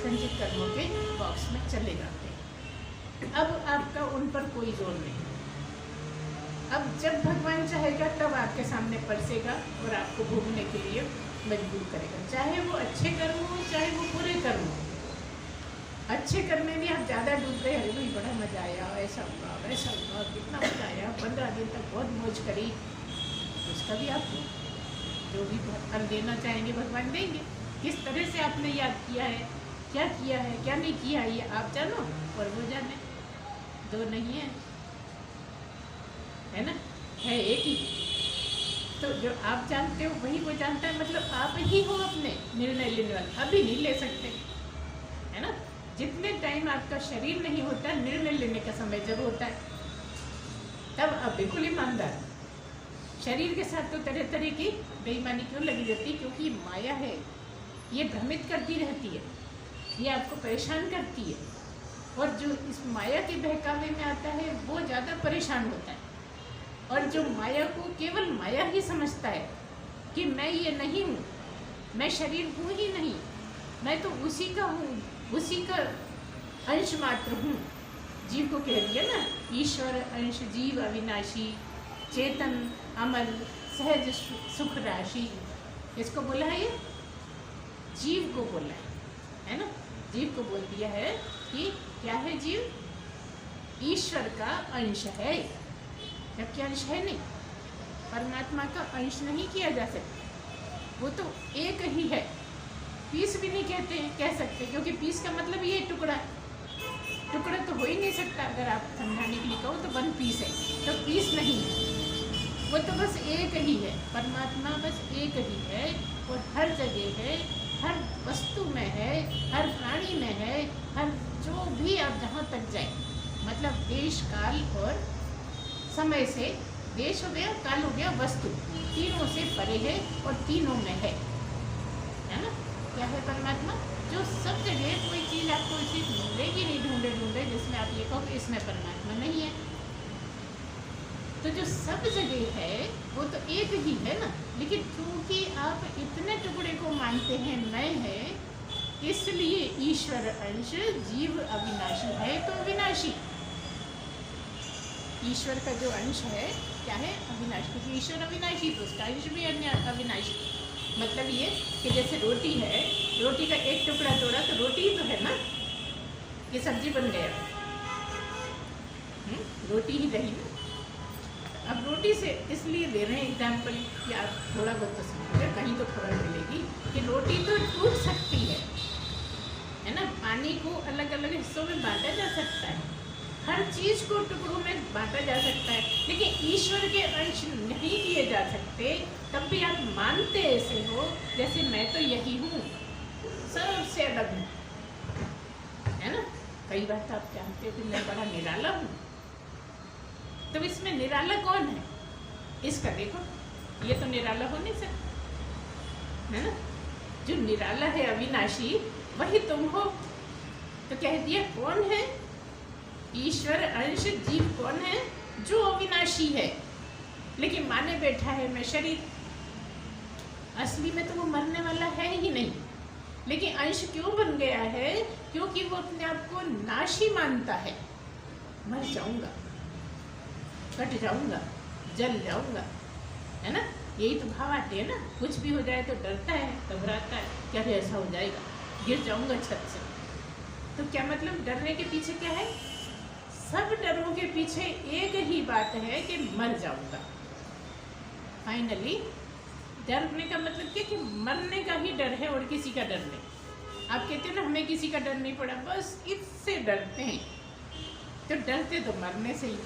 संचित कर्मों के बॉक्स में चले जाते हैं। अब आपका उन पर कोई जोर नहीं। अब जब भगवान चाहेगा तब आपके सामने परसेगा और आपको भोगने के लिए मजबूर करेगा, चाहे वो अच्छे कर्म हो चाहे वो बुरे कर्म हो। अच्छे कर्म में भी आप ज़्यादा डूब रहे, अरे भाई बड़ा मज़ा आया, ऐसा हुआ वैसा हुआ, कितना मज़ा आया, 15 दिन तक बहुत मौज करी, उसका भी आपको जो भी फल देना चाहेंगे भगवान देंगे। किस तरह से आपने याद किया है, क्या नहीं किया है, ये आप जानो और वो जाने, दो नहीं है ना, है एक ही। तो जो आप जानते हो वही वो जानता है, मतलब आप ही हो अपने निर्णय लेने वाले। अभी नहीं ले सकते, है ना। जितने टाइम आपका शरीर नहीं होता, निर्णय लेने का समय जब होता है तब आप बिल्कुल ईमानदार। शरीर के साथ तो तरह तरह की बेईमानी क्यों लगी रहती है? क्योंकि माया है, ये भ्रमित करती रहती है, ये आपको परेशान करती है। और जो इस माया के बहकावे में आता है वो ज़्यादा परेशान होता है। और जो माया को केवल माया ही समझता है कि मैं ये नहीं हूँ, मैं शरीर हूँ ही नहीं, मैं तो उसी का हूँ, उसी का अंश मात्र हूँ। जीव को कह दिया ना, ईश्वर अंश जीव अविनाशी, चेतन अमल सहज सुख राशि। इसको बोला है, ये जीव को बोला है ना। जीव को बोल दिया है कि क्या है जीव? ईश्वर का अंश है। जबकि अंश है नहीं, परमात्मा का अंश नहीं किया जा सकता, वो तो एक ही है। पीस भी नहीं कह सकते, क्योंकि पीस का मतलब ये टुकड़ा है। टुकड़ा तो हो ही नहीं सकता। अगर आप समझाने के लिए कहो तो 1 पीस है, तो पीस नहीं है, वो तो बस एक ही है। परमात्मा बस एक ही है और हर जगह है, हर वस्तु में है, हर प्राणी में है, हर जो भी आप जहाँ तक जाए, मतलब देश काल और समय से, देश हो गया, काल हो गया, वस्तु, तीनों से परे है और तीनों में है ना। क्या है परमात्मा? जो सब जगह, कोई चीज़ आपको इसी ढूंढेगी नहीं, ढूंढे जिसमें आप ये कहो इसमें परमात्मा नहीं है। तो जो सब जगह है वो तो एक ही है ना, लेकिन क्योंकि आप इतने टुकड़े को मानते हैं मैं है, इसलिए ईश्वर अंश जीव अविनाशी है तो अविनाशी। ईश्वर का जो अंश है क्या है? अविनाशी, क्योंकि ईश्वर अविनाशी तो उसका अंश भी अविनाशी। मतलब ये कि जैसे रोटी है, रोटी का एक टुकड़ा तोड़ा तो रोटी ही तो है ना, ये सब्जी बन गया, रोटी ही रही ना। अब रोटी से इसलिए दे रहे हैं एग्जाम्पल कि आप थोड़ा बहुत तो समझोगे, कहीं तो खबर मिलेगी कि रोटी तो टूट सकती है ना। पानी को अलग अलग हिस्सों में बांटा जा सकता है, हर चीज़ को टुकड़ों में बांटा जा सकता है, लेकिन ईश्वर के अंश नहीं किए जा सकते। तब भी आप मानते ऐसे हो जैसे मैं तो यही हूँ, सबसे अलग हूँ, है ना। कई बार तो आप जानते हो कि मैं बड़ा निराला हूँ, तो इसमें निराला कौन है? इसका देखो, ये तो निराला हो नहीं सकता, है ना। जो निराला है अविनाशी वही तुम हो। तो कह दिया कौन है? ईश्वर अंश जीव कौन है? जो अविनाशी है, लेकिन माने बैठा है मैं शरीर। असली में तो वो मरने वाला है ही नहीं, लेकिन अंश क्यों बन गया है? क्योंकि वो अपने आप को नाशी मानता है। मर जाऊंगा, कट जाऊंगा, जल जाऊंगा, है ना। यही तो भाव आते हैं ना। कुछ भी हो जाए तो डरता है, घबराता है, क्या ऐसा हो जाएगा, गिर जाऊंगा छत से। तो क्या मतलब डरने के पीछे क्या है? सब डरों के पीछे एक ही बात है कि मर जाऊंगा। फाइनली डरने का मतलब क्या कि मरने का ही डर है और किसी का डर नहीं। आप कहते हैं ना हमें किसी का डर नहीं पड़ा, बस इससे डरते हैं। तो डरते तो मरने से ही,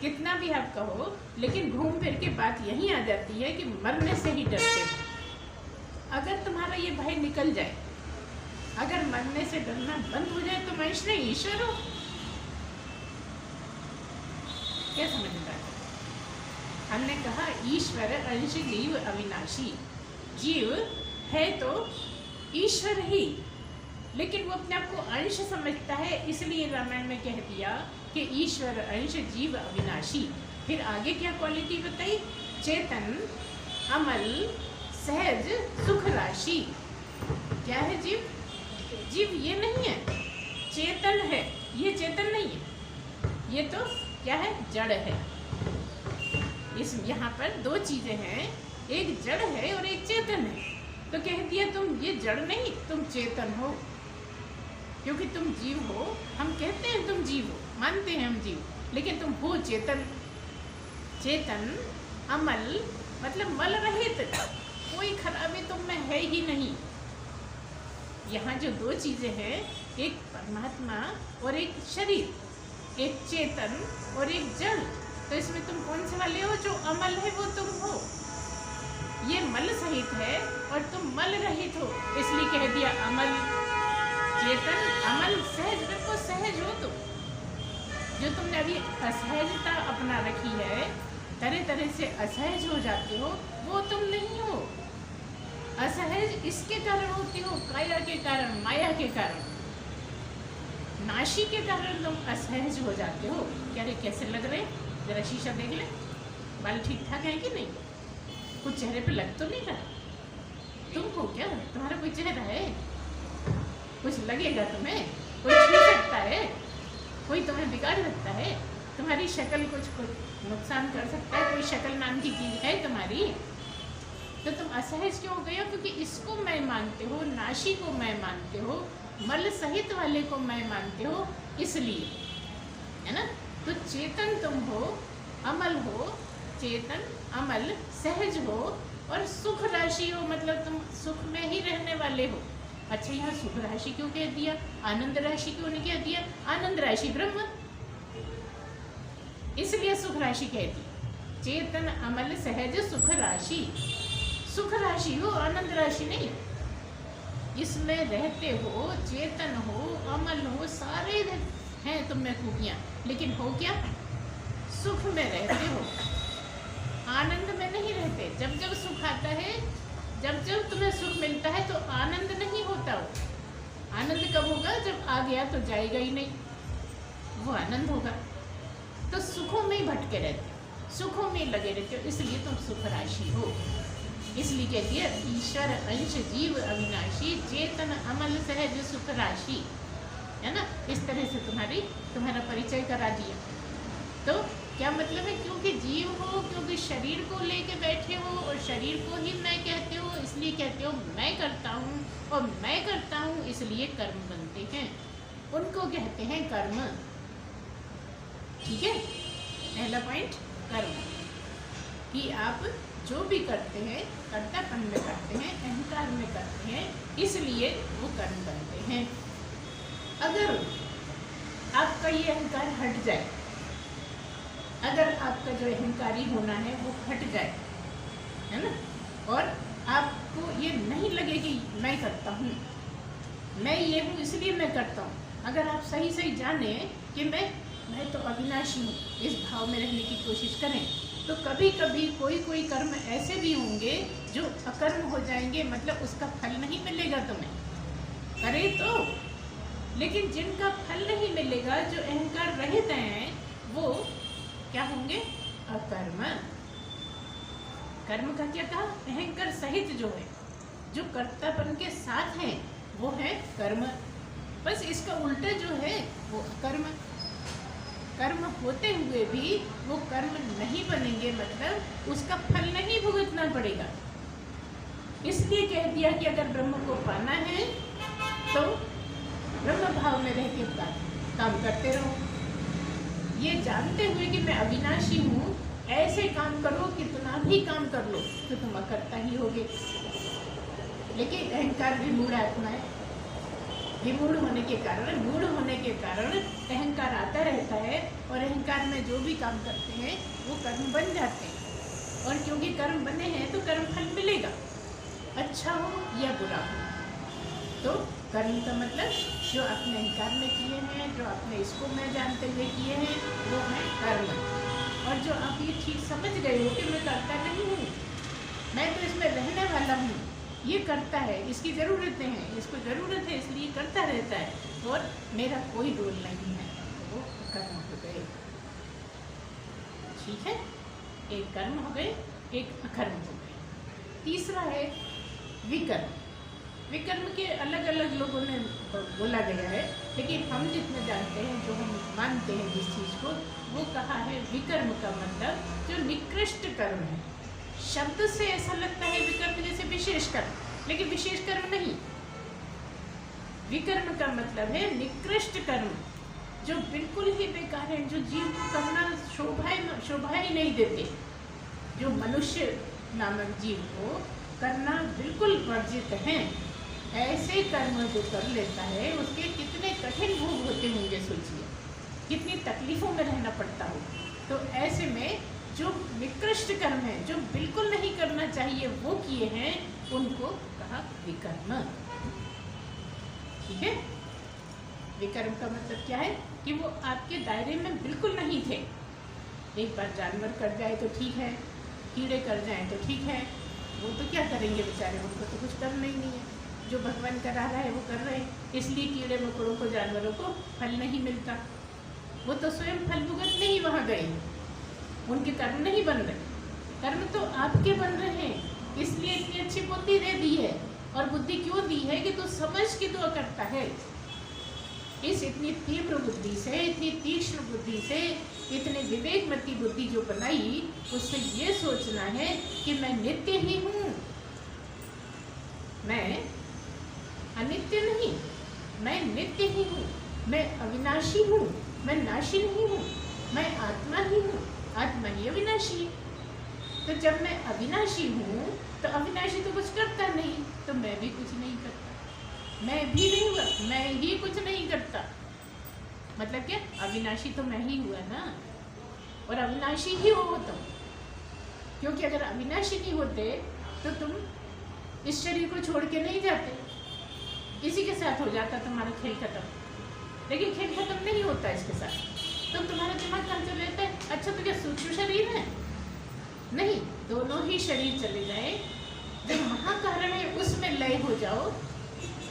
कितना भी आप कहो, लेकिन घूम फिर के बात यही आ जाती है कि मरने से ही डरते हो। अगर तुम्हारा ये भय निकल जाए, अगर मरने से डरना बंद हो जाए, तो मनुष्य नहीं ईश्वर हो। क्या समझ में आया? हमने कहा ईश्वर अंश जीव अविनाशी। जीव है तो ईश्वर ही, लेकिन वो अपने आप को अंश समझता है, इसलिए रामायण में कह दिया कि ईश्वर अंश जीव अविनाशी। फिर आगे क्या क्वालिटी बताई? चेतन, अमल, सहज, सुख राशि। क्या है जीव? जीव ये नहीं है, चेतन है। ये चेतन नहीं है, ये तो क्या है? जड़ है। इस यहाँ पर दो चीजें हैं, एक जड़ है और एक चेतन है। तो कह दिया तुम ये जड़ नहीं, तुम चेतन हो, क्योंकि तुम जीव हो। हम कहते हैं तुम जीव हो, मानते हैं हम जीव, लेकिन तुम हो चेतन। चेतन, अमल मतलब मल रहित, कोई खराबी तुम में है ही नहीं। यहाँ जो दो चीजें हैं, एक परमात्मा और एक शरीर, एक चेतन और एक जड़। तो इसमें तुम कौन से वाले हो? जो अमल है वो तुम हो। ये मल सहित है और तुम मल रहित हो, इसलिए कह दिया अमल, चेतन, अमल, सहज। बिल्कुल सहज हो तुम। जो तुमने अभी असहजता अपना रखी है, तरह तरह से असहज हो जाते हो, वो तुम नहीं हो। असहज इसके कारण होती हो, काया के कारण, माया के कारण, नाशी के कारण तुम असहज हो जाते हो। क्या रे कैसे लग रहे? जरा शीशा देख ले, बाल ठीक ठाक है कि नहीं? कुछ चेहरे पे लग तो नहीं रहा? तुम हो क्या? तुम्हारा कोई चेहरा है? कुछ लगेगा तुम्हें? कोई छू सकता है? कोई तुम्हें बिगाड़ सकता है? तुम्हारी शक्ल कुछ नुकसान कर सकता है? कोई शक्ल नाम की चीज है तुम्हारी? तो तुम असहज क्यों हो गए हो? क्योंकि इसको मैं मानते हो, नाशी को मैं मानते हो, मल सहित वाले को मैं मानते हो, इसलिए, है ना। तो चेतन तुम हो, अमल हो, चेतन, अमल, सहज हो और सुख राशि हो, मतलब तुम सुख में ही रहने वाले हो। अच्छा, यहाँ सुख राशि क्यों कह दिया? आनंद राशि क्यों नहीं कह दिया? आनंद राशि ब्रह्म, इसलिए सुख राशि कह दी। चेतन, अमल, सहज, सुख राशि। सुख राशि हो, आनंद राशि नहीं। इसमें रहते हो, चेतन हो, अमल हो, सारे हैं तुम में खूबियाँ, लेकिन हो क्या? सुख में रहते हो, आनंद में नहीं रहते। जब जब सुख आता है, जब जब तुम्हें सुख मिलता है तो आनंद नहीं होता हो। आनंद कब होगा? जब आ गया तो जाएगा ही नहीं, वो आनंद होगा। तो सुखों में ही भटके रहते हो, सुखों में लगे रहते हो, इसलिए तुम सुख राशि हो। इसलिए कहती है ईश्वर अंश जीव अविनाशी, चेतन अमल सहज सुख राशि, है ना। इस तरह से तुम्हारा परिचय करा दिया। तो क्या मतलब है? क्योंकि जीव हो, क्योंकि शरीर को लेके बैठे हो और शरीर को ही मैं कहते हो, इसलिए कहते हो मैं करता हूँ, और मैं करता हूँ इसलिए कर्म बनते हैं, उनको कहते हैं कर्म। ठीक है, पहला पॉइंट कर्म, कि आप जो भी करते हैं कर्तापन में करते हैं, अहंकार में करते हैं, इसलिए वो कर्म बनते हैं। अगर आपका ये अहंकार हट जाए, अगर आपका जो अहंकारी होना है वो हट जाए, है ना, और आपको ये नहीं लगे कि मैं करता हूँ, मैं ये हूँ इसलिए मैं करता हूँ, अगर आप सही सही जाने कि मैं तो अविनाशी हूँ, इस भाव में रहने की कोशिश करें, तो कभी कभी कोई कर्म ऐसे भी होंगे जो अकर्म हो जाएंगे, मतलब उसका फल नहीं मिलेगा तुम्हें, करे तो, लेकिन जिनका फल नहीं मिलेगा, जो अहंकार रहित हैं, वो क्या होंगे? अकर्म। कर्म का क्या कहा? अहंकार सहित जो है, जो कर्तापन के साथ हैं, वो है कर्म। बस इसका उल्टा जो है वो अकर्म। कर्म होते हुए भी वो कर्म नहीं बनेंगे, मतलब उसका फल नहीं भुगतना पड़ेगा। इसलिए कह दिया कि अगर ब्रह्म को पाना है तो ब्रह्म भाव में रह के काम करते रहो, ये जानते हुए कि मैं अविनाशी हूँ, ऐसे काम करो, कितना भी काम कर लो तो तुम अकर्ता ही होगे। लेकिन अहंकार विमूढ़ आत्मा है, विमूढ़ होने के कारण, मूढ़ होने के कारण अहंकार आता रहता है, और अहंकार में जो भी काम करते हैं वो कर्म बन जाते हैं, और क्योंकि कर्म बने हैं तो कर्म फल मिलेगा, अच्छा हो या बुरा हो। तो कर्म का मतलब जो अपने अहंकार में किए हैं, जो अपने इसको मैं जानते हुए किए हैं, वो है कर्म। और जो आप ये ठीक समझ गए हो कि मैं करता नहीं हूँ, मैं तो इसमें रहने वाला हूँ, ये करता है, इसकी ज़रूरतें हैं, इसको ज़रूरत है इसलिए करता रहता है, और मेरा कोई रोल नहीं है, तो वो कर्म हो गए। ठीक है, एक कर्म हो गए, एक अकर्म हो गए। तीसरा है विकर्म। विकर्म के अलग अलग लोगों ने बोला गया है, लेकिन हम जितना जानते हैं, जो हम मानते हैं जिस चीज़ को, वो कहा है विकर्म का मतलब जो निकृष्ट कर्म है। शब्द से ऐसा लगता है विकर्म जैसे विशेष कर्म, लेकिन विशेष कर्म नहीं। विकर्म का मतलब है निकृष्ट कर्म, जो बिल्कुल ही बेकार है, जो जीव को करना शोभा ही नहीं देते, जो मनुष्य नामक जीव को करना बिल्कुल वर्जित हैं। ऐसे कर्म जो कर लेता है उसके कितने कठिन भोग होते होंगे, सोचिए कितनी तकलीफों में रहना पड़ता हो। तो ऐसे में जो निकृष्ट कर्म है, जो बिल्कुल नहीं करना चाहिए वो किए हैं, उनको कहा विकर्म। ठीक है, विकर्म का मतलब क्या है कि वो आपके दायरे में बिल्कुल नहीं थे। एक बार जानवर कर जाए तो ठीक है, कीड़े कर जाए तो ठीक है, वो तो क्या करेंगे बेचारे, उनको तो कुछ करना ही नहीं है। जो भगवान करा रहा है वो कर रहे हैं, इसलिए कीड़े मकोड़ों को, जानवरों को फल नहीं मिलता। वो तो स्वयं फल भुगतने ही वहाँ गए, उनके कर्म नहीं बन रहे, कर्म तो आपके बन रहे हैं। इसलिए इतनी अच्छी बुद्धि दे दी है, और बुद्धि क्यों दी है कि तू समझ के तो करता है। इस इतनी तीव्र बुद्धि से, इतनी तीक्ष्ण बुद्धि से, इतने विवेकमती बुद्धि जो बनाई, उससे ये सोचना है कि मैं नित्य ही हूँ, मैं अनित्य नहीं, मैं नित्य ही हूँ, मैं अविनाशी हूँ, मैं नाशी नहीं हूँ, मैं आत्मा ही हूँ, आत्मा ही अविनाशी है। तो जब मैं अविनाशी हूँ तो अविनाशी तो कुछ करता नहीं, तो मैं भी कुछ नहीं करता, मैं भी नहीं हुआ, मैं ही कुछ नहीं करता। मतलब क्या, अविनाशी तो मैं ही हुआ ना, और अविनाशी ही हो तो, क्योंकि अगर अविनाशी नहीं होते तो तुम इस शरीर को छोड़ के नहीं जाते, इसी के साथ हो जाता तुम्हारा खेल खत्म। लेकिन खेल खत्म नहीं होता इसके साथ। तो तुम्हारा दिमाग कहाँ चले जाता है, अच्छा तो क्या सूक्ष्म शरीर है? नहीं, दोनों ही शरीर चले जाए, जब महाकारण है उसमें लय हो जाओ,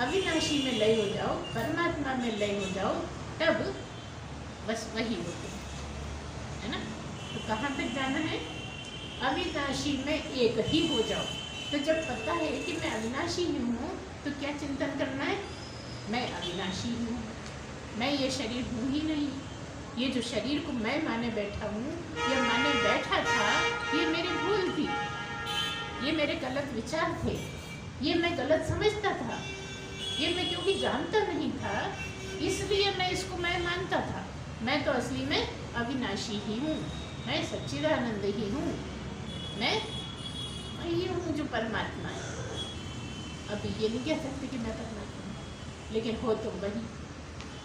अविनाशी में लय हो जाओ, परमात्मा में लय हो जाओ, तब बस वही होते है ना। तो कहाँ तक जाना है? अविनाशी में एक ही हो जाओ। तो जब पता है कि मैं अविनाशी ही हूँ, तो क्या चिंतन करना है? मैं अविनाशी हूँ, मैं ये शरीर हूँ ही नहीं। ये जो शरीर को मैं माने बैठा हूँ, या माने बैठा था, ये मेरी भूल थी, ये मेरे गलत विचार थे, ये मैं गलत समझता था, ये मैं क्योंकि जानता नहीं था इसलिए मैं इसको मैं मानता था। मैं तो असली में अविनाशी ही हूँ, मैं सच्चिदानंद ही हूँ, मैं वही हूँ जो परमात्मा है। अभी ये नहीं कह सकते कि मैं परमात्मा हूँ, लेकिन हो तुम वही।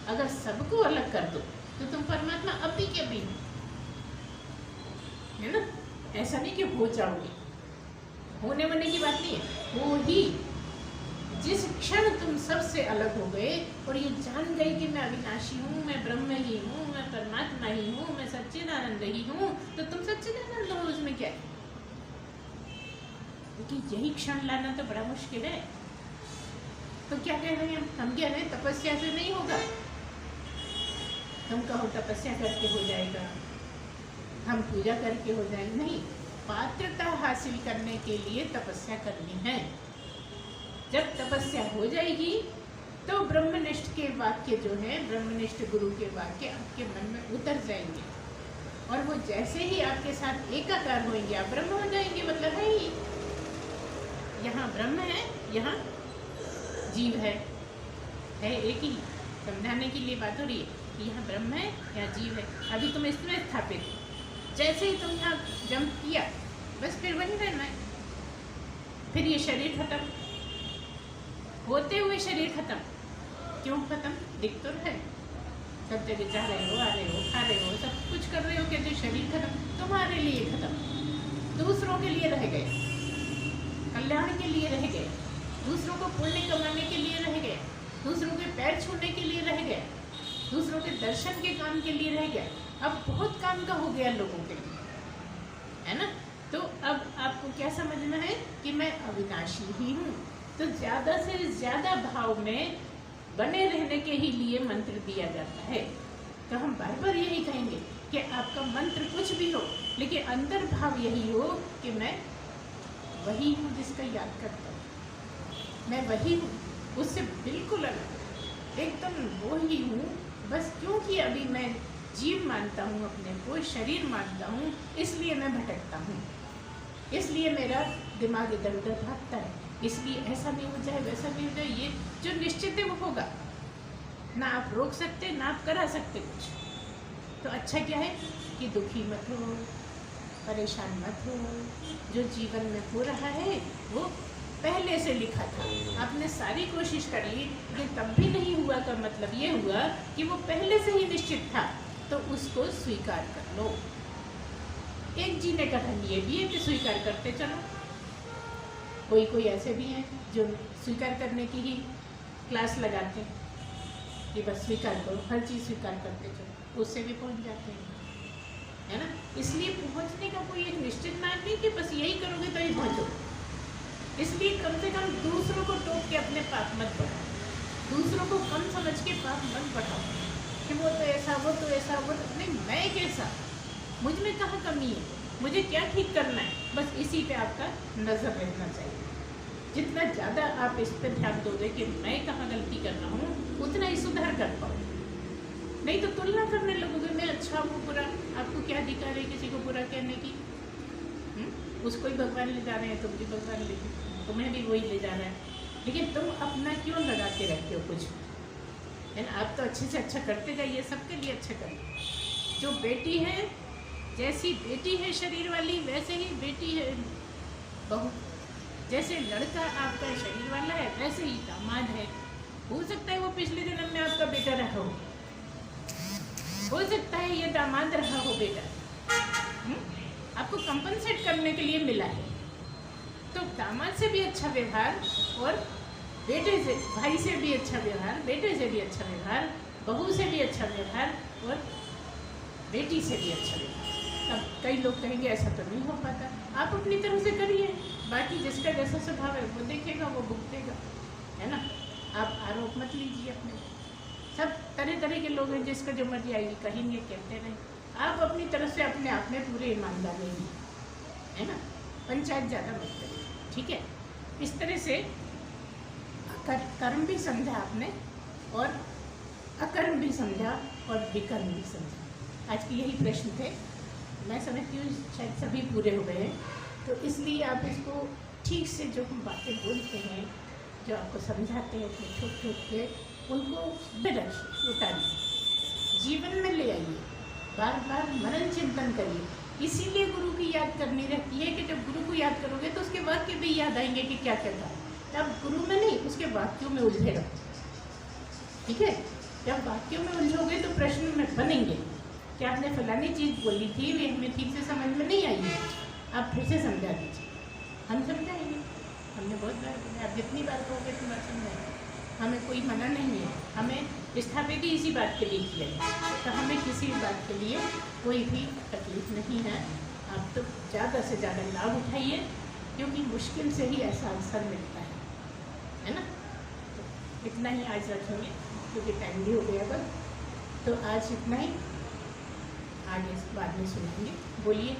अगर सबको अलग कर दो तो तुम परमात्मा अभी के भी हो, है ना। ऐसा नहीं कि हो जाओगे, होने वाने की बात नहीं है। वो ही जिस क्षण तुम सबसे अलग हो गए और ये जान गए कि मैं अविनाशी हूँ, मैं ब्रह्म ही हूँ, मैं परमात्मा ही हूँ, मैं सच्चिदानंद ही हूँ, तो तुम सच्चिदानंद हो, उसमें क्या है? क्योंकि यही क्षण लाना तो बड़ा मुश्किल है। तो क्या कह रहे हैं हम कह रहे हैं तपस्या से नहीं होगा। तुम कहो तपस्या करके हो जाएगा, हम पूजा करके हो जाएंगे, नहीं। पात्रता हासिल करने के लिए तपस्या करनी है। जब तपस्या हो जाएगी तो ब्रह्मनिष्ठ के वाक्य जो है, ब्रह्मनिष्ठ गुरु के वाक्य आपके मन में उतर जाएंगे, और वो जैसे ही आपके साथ एकाकार होंगे आप ब्रह्म हो जाएंगे। मतलब है ही, यहाँ ब्रह्म है, यहाँ जीव है एक ही। समझाने के लिए बात हो रही है कि यहाँ ब्रह्म है, यहाँ जीव है। अभी तुम इसमें स्थापित, जैसे ही तुम यहाँ जंप किया, बस फिर वहीं रहना है। फिर ये शरीर खत्म, होते हुए शरीर खत्म। क्यों खत्म? दिख तो है, सब जगह जा रहे हो, आ रहे हो, खा रहे हो, सब कुछ कर रहे हो, कहते शरीर खत्म। तुम्हारे लिए खत्म, दूसरों के लिए रह गए, कल्याण के लिए रह गए, दूसरों को पुण्य कमाने के लिए रह गए, दूसरों के पैर छूने के लिए रह गए, दूसरों के दर्शन के काम के लिए रह गया। अब बहुत काम का हो गया लोगों के लिए, है ना। तो अब आपको क्या समझना है कि मैं अविनाशी ही हूँ। तो ज़्यादा से ज़्यादा भाव में बने रहने के ही लिए मंत्र दिया जाता है। तो हम बार बार यही कहेंगे कि आपका मंत्र कुछ भी हो, लेकिन अंदर भाव यही हो कि मैं वही हूँ जिसका याद करता हूँ, मैं वही हूँ, उससे बिल्कुल अलग, एकदम वो ही हूँ। बस क्योंकि अभी मैं जीव मानता हूँ, अपने को शरीर मानता हूँ, इसलिए मैं भटकता हूँ, इसलिए मेरा दिमाग इधर उधर भागता है, इसलिए ऐसा नहीं हो जाए, वैसा नहीं हो जाए। ये जो निश्चित है वो होगा, ना आप रोक सकते, ना आप करा सकते कुछ। तो अच्छा क्या है कि दुखी मत हो, परेशान मत हो। जो जीवन में हो रहा है वो पहले से लिखा था, आपने सारी कोशिश कर ली, लेकिन तब भी नहीं हुआ का मतलब ये हुआ कि वो पहले से ही निश्चित था। तो उसको स्वीकार कर लो। एक जीने का ढंग ये भी है कि स्वीकार करते चलो। कोई कोई ऐसे भी हैं जो स्वीकार करने की ही क्लास लगाते हैं कि बस स्वीकार करो, हर चीज़ स्वीकार करते चलो, उससे भी पहुंच जाते हैं, है ना। इसलिए पहुंचने का कोई एक निश्चित मार्ग नहीं कि बस यही करोगे तो ही पहुंचो। इसलिए कम से कम दूसरों को टोक के अपने पाप मत बढ़ाओ, दूसरों को कम समझ के पाप मत बढ़ाओ कि वो तो ऐसा, वो तो ऐसा, वो तो नहीं, मैं कैसा, मुझ में कहाँ कमी है, मुझे क्या ठीक करना है, बस इसी पे आपका नज़र रहना चाहिए। जितना ज़्यादा आप इस पर ध्यान दोगे कि मैं कहाँ गलती कर रहा हूँ, उतना ही सुधार कर पाओ। नहीं तो तुलना करने लगोगे, मैं अच्छा हूँ, बुरा। आपको क्या अधिकार है किसी को बुरा कहने की? उसको ही भगवान ले जा रहे हैं, तुम भी भगवान ले, तुम्हें भी वही ले जा रहा है, लेकिन तुम अपना क्यों लगाते रहते हो कुछ, है ना। आप तो अच्छे से अच्छा करते जाइए, सबके लिए अच्छा करिए। जो बेटी है, जैसी बेटी है शरीर वाली, वैसे ही बेटी है बहू। जैसे लड़का आपका शरीर वाला है, वैसे ही दामाद है। हो सकता है वो पिछले जन्म में आपका बेटा रहा हो सकता है ये दामाद रहा हो बेटा। आपको कंपनसेट करने के लिए मिला है, तो दामाद से भी अच्छा व्यवहार और बेटे से, भाई से भी अच्छा व्यवहार, बेटे से भी अच्छा व्यवहार, बहू से भी अच्छा व्यवहार और बेटी से भी अच्छा व्यवहार। अब कई लोग कहेंगे ऐसा तो नहीं हो पाता, आप अपनी तरफ से करिए, बाकी जिसका जैसा स्वभाव है वो देखेगा, वो भुगतेगा, है ना। आप आरोप मत लीजिए अपने, सब तरह तरह के लोग हैं, जिसका जो मर्जी आएगी कहेंगे, कहते रहें। आप अपनी तरफ से अपने आप में पूरे ईमानदार रहिए, है ना, पंचायत ज़्यादा मत करिए, ठीक है। इस तरह से कर्म भी समझा आपने और अकर्म भी समझा और विकर्म भी समझा। आज के यही प्रश्न थे, मैं समझती हूँ शायद सभी पूरे हो गए हैं, तो इसलिए आप इसको ठीक से जो हम बातें बोलते हैं, जो आपको समझाते हैं अपने ठोक ठोक के, उनको रखिए, उतारिए, जीवन में ले आइए, बार बार मनन चिंतन करिए। इसीलिए गुरु की याद करनी रहती है कि जब गुरु को याद करोगे तो उसके वाक्य भी याद आएंगे कि क्या क्या था। तब गुरु में नहीं, उसके वाक्यों में उलझे रहो, ठीक है। जब वाक्यों में उलझोगे तो प्रश्न में बनेंगे कि आपने फलानी चीज़ बोली थी, वे हमें ठीक से समझ में नहीं आई है, आप फिर से समझा दीजिए, हम समझाएंगे। हमने बहुत बार बोला, आप जितनी बार कहोगे तुम बात समझाएंगे, हमें कोई मना नहीं है, हमें स्थापित ही इसी बात के लिए किया है, तो हमें किसी बात के लिए कोई भी तकलीफ नहीं है। आप तो ज़्यादा से ज़्यादा लाभ उठाइए, क्योंकि मुश्किल से ही ऐसा अवसर मिलता है ना। तो इतना ही आज रखेंगे, क्योंकि टाइम भी हो गया अब, तो आज इतना ही, आगे बाद में सुनेंगे। बोलिए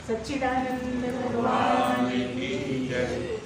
सच्चिदानंद भगवान की जय।